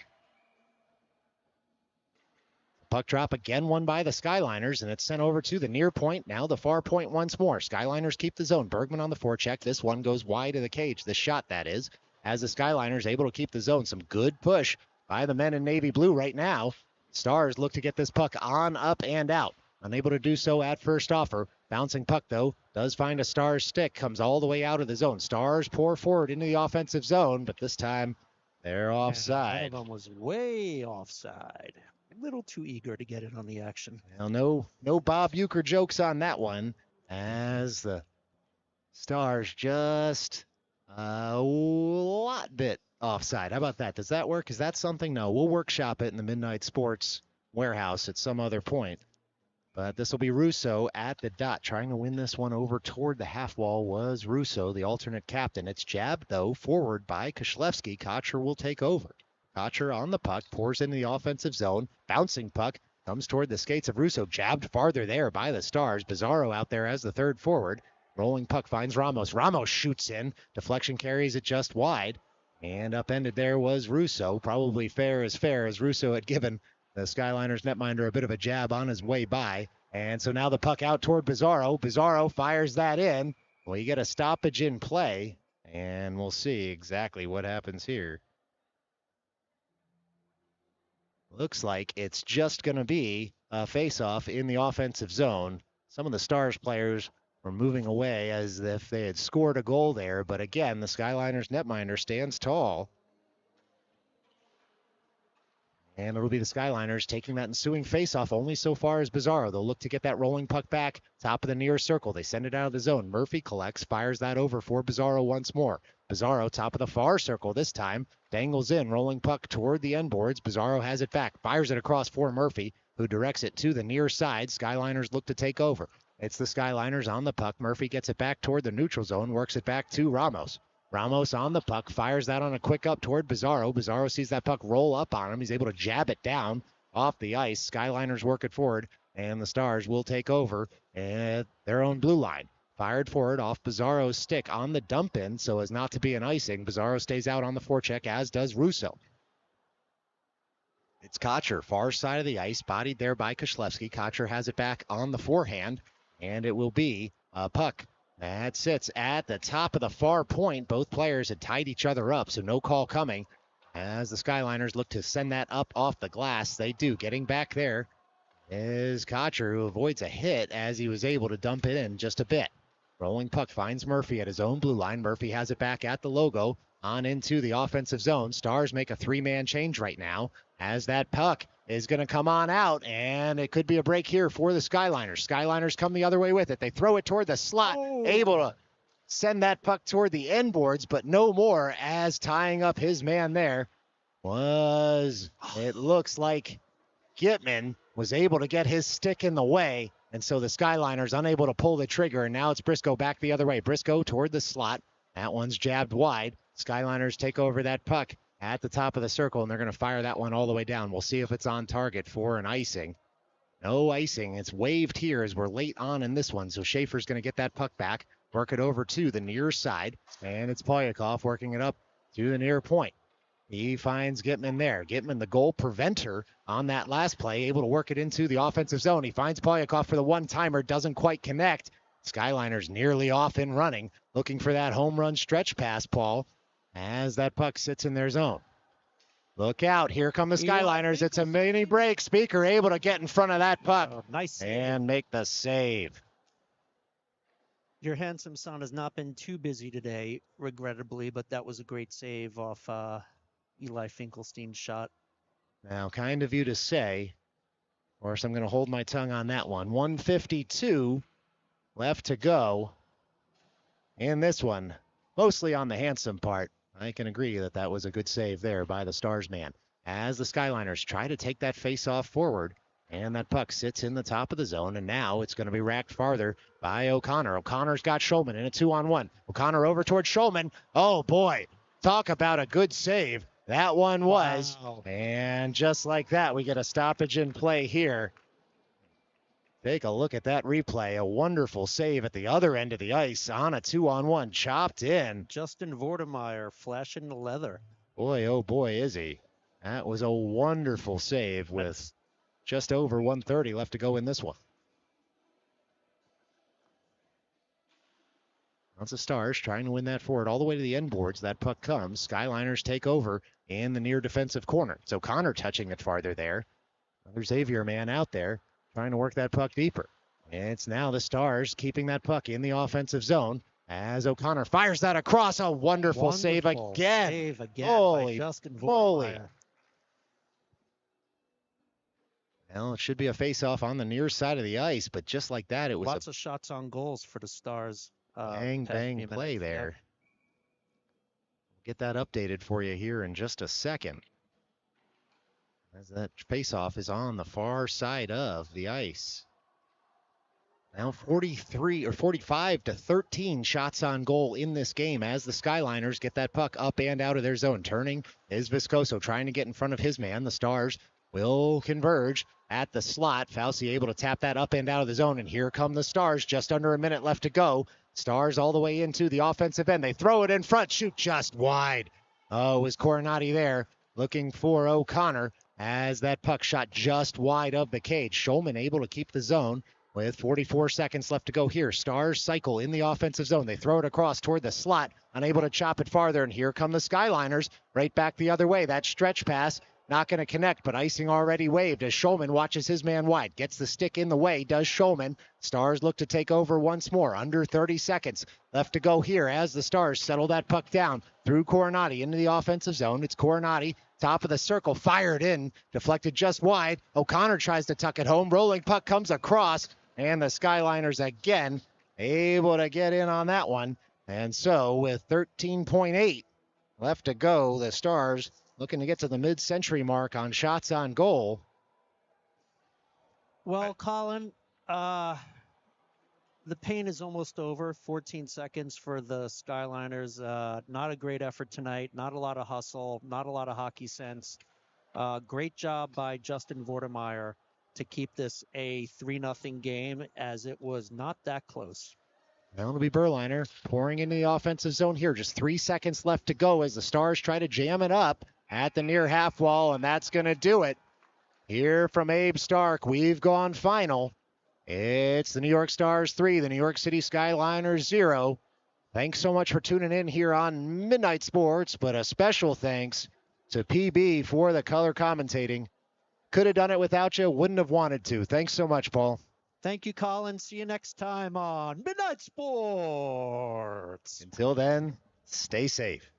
Puck drop again won by the Skyliners, and it's sent over to the near point. Now the far point once more. Skyliners keep the zone. Bergman on the forecheck. This one goes wide of the cage. The shot, that is. As the Skyliners able to keep the zone. Some good push by the men in navy blue right now. Stars look to get this puck on, up, and out. Unable to do so at first offer. Bouncing puck, though, does find a Stars stick. Comes all the way out of the zone. Stars pour forward into the offensive zone, but this time they're offside. One of them was way offside. A little too eager to get in on the action. Well, no Bob Uecker jokes on that one, as the Stars just a lot bit offside. How about that? Does that work? Is that something? No, we'll workshop it in the Midnight Sports warehouse at some other point. But this will be Russo at the dot. Trying to win this one over toward the half wall was Russo, the alternate captain. It's jabbed, though, forward by Koshlewski. Kocher will take over. Kocher on the puck, pours into the offensive zone. Bouncing puck comes toward the skates of Russo. Jabbed farther there by the Stars. Bizarro out there as the third forward. Rolling puck finds Ramos. Ramos shoots in. Deflection carries it just wide. And upended there was Russo. Probably fair, as Russo had given the Skyliners netminder a bit of a jab on his way by. And so now the puck out toward Bizarro. Bizarro fires that in. Well, you get a stoppage in play. And we'll see exactly what happens here. Looks like it's just going to be a face-off in the offensive zone. Some of the Stars players were moving away as if they had scored a goal there. But again, the Skyliners netminder stands tall. And it'll be the Skyliners taking that ensuing faceoff only so far as Bizarro. They'll look to get that rolling puck back, top of the near circle. They send it out of the zone. Murphy collects, fires that over for Bizarro once more. Bizarro, top of the far circle this time, dangles in, rolling puck toward the end boards. Bizarro has it back, fires it across for Murphy, who directs it to the near side. Skyliners look to take over. It's the Skyliners on the puck. Murphy gets it back toward the neutral zone, works it back to Ramos. Ramos on the puck, fires that on a quick up toward Bizarro. Bizarro sees that puck roll up on him. He's able to jab it down off the ice. Skyliners work it forward, and the Stars will take over at their own blue line. Fired forward off Bizarro's stick on the dump in so as not to be an icing. Bizarro stays out on the forecheck, as does Russo. It's Kocher, far side of the ice, bodied there by Kushlevsky. Kocher has it back on the forehand, and it will be a puck that sits at the top of the far point. Both players had tied each other up, so no call coming. As the Skyliners look to send that up off the glass, they do. Getting back there is Kocher, who avoids a hit as he was able to dump it in just a bit. Rolling puck finds Murphy at his own blue line. Murphy has it back at the logo on into the offensive zone. Stars make a three-man change right now as that puck is going to come on out, and it could be a break here for the Skyliners. Skyliners come the other way with it. They throw it toward the slot, able to send that puck toward the end boards, but no more, as tying up his man there was, it looks like Gitman was able to get his stick in the way, and so the Skyliners unable to pull the trigger, and now it's Briscoe back the other way. Briscoe toward the slot. That one's jabbed wide. Skyliners take over that puck at the top of the circle, and they're going to fire that one all the way down. We'll see if it's on target for an icing. No icing. It's waved here as we're late on in this one, so Schaefer's going to get that puck back, work it over to the near side, and it's Polyakov working it up to the near point. He finds Gitman there. Gitman, the goal preventer on that last play, able to work it into the offensive zone. He finds Polyakov for the one-timer, doesn't quite connect. Skyliners nearly off and running, looking for that home run stretch pass, Paul, as that puck sits in their zone. Look out. Here come the Skyliners. It's a mini break. Speaker able to get in front of that puck. Nice. And make the save. Your handsome son has not been too busy today, regrettably, but that was a great save off Eli Finkelstein's shot. Now, kind of you to say. Of course, I'm going to hold my tongue on that one. 1:52 left to go in this one. Mostly on the handsome part. I can agree that that was a good save there by the Stars man. As the Skyliners try to take that face-off forward, and that puck sits in the top of the zone, and now it's going to be racked farther by O'Connor. O'Connor's got Schulman in a 2-on-1. O'Connor over towards Schulman. Oh, boy. Talk about a good save. That one was. Wow. And just like that, we get a stoppage in play here. Take a look at that replay. A wonderful save at the other end of the ice on a 2-on-1. Chopped in. Justin Vortemeyer flashing the leather. Boy, oh boy, is he. That was a wonderful save with just over 1:30 left to go in this one. Lots of Stars trying to win that forward all the way to the end boards. That puck comes. Skyliners take over in the near defensive corner. So Connor touching it farther there. Another Xavier man out there trying to work that puck deeper. And it's now the Stars keeping that puck in the offensive zone as O'Connor fires that across. A wonderful save again. Save again Holy by Justin moly. Vortemeyer. Well, it should be a face-off on the near side of the ice, but just like that, it was lots of shots on goals for the Stars. Bang play there. Yeah. Get that updated for you here in just a second. As that face-off is on the far side of the ice. Now 45-13 shots on goal in this game as the Skyliners get that puck up and out of their zone. Turning is Viscoso trying to get in front of his man. The Stars will converge at the slot. Fauci able to tap that up and out of the zone, and here come the Stars. Just under a minute left to go. Stars all the way into the offensive end. They throw it in front, shoot just wide. Oh, was Coronati there looking for O'Connor as that puck shot just wide of the cage. Schulman able to keep the zone with 44 seconds left to go here. Stars cycle in the offensive zone. They throw it across toward the slot, unable to chop it farther, and here come the Skyliners right back the other way. That stretch pass not going to connect, but icing already waved as Schulman watches his man wide. Gets the stick in the way, does Schulman. Stars look to take over once more. Under 30 seconds left to go here as the Stars settle that puck down through Coronati into the offensive zone. It's Coronati Top of the circle, fired in, deflected just wide. O'Connor tries to tuck it home. Rolling puck comes across, and the Skyliners again able to get in on that one. And so with 13.8 left to go, the Stars looking to get to the mid-century mark on shots on goal. Well, Colin, the pain is almost over. 14 seconds for the Skyliners. Not a great effort tonight. Not a lot of hustle. Not a lot of hockey sense. Great job by Justin Vordermeyer to keep this a 3-0 game, as it was not that close. Now it'll be Berliner pouring into the offensive zone here. Just 3 seconds left to go as the Stars try to jam it up at the near half wall, and that's going to do it. Here from Abe Stark, we've gone final. It's the New York Stars 3, the New York City Skyliners 0. Thanks so much for tuning in here on Midnight Sports, but a special thanks to PB for the color commentating. Could have done it without you, wouldn't have wanted to. Thanks so much, Paul. Thank you, Colin. See you next time on Midnight Sports. Until then, stay safe.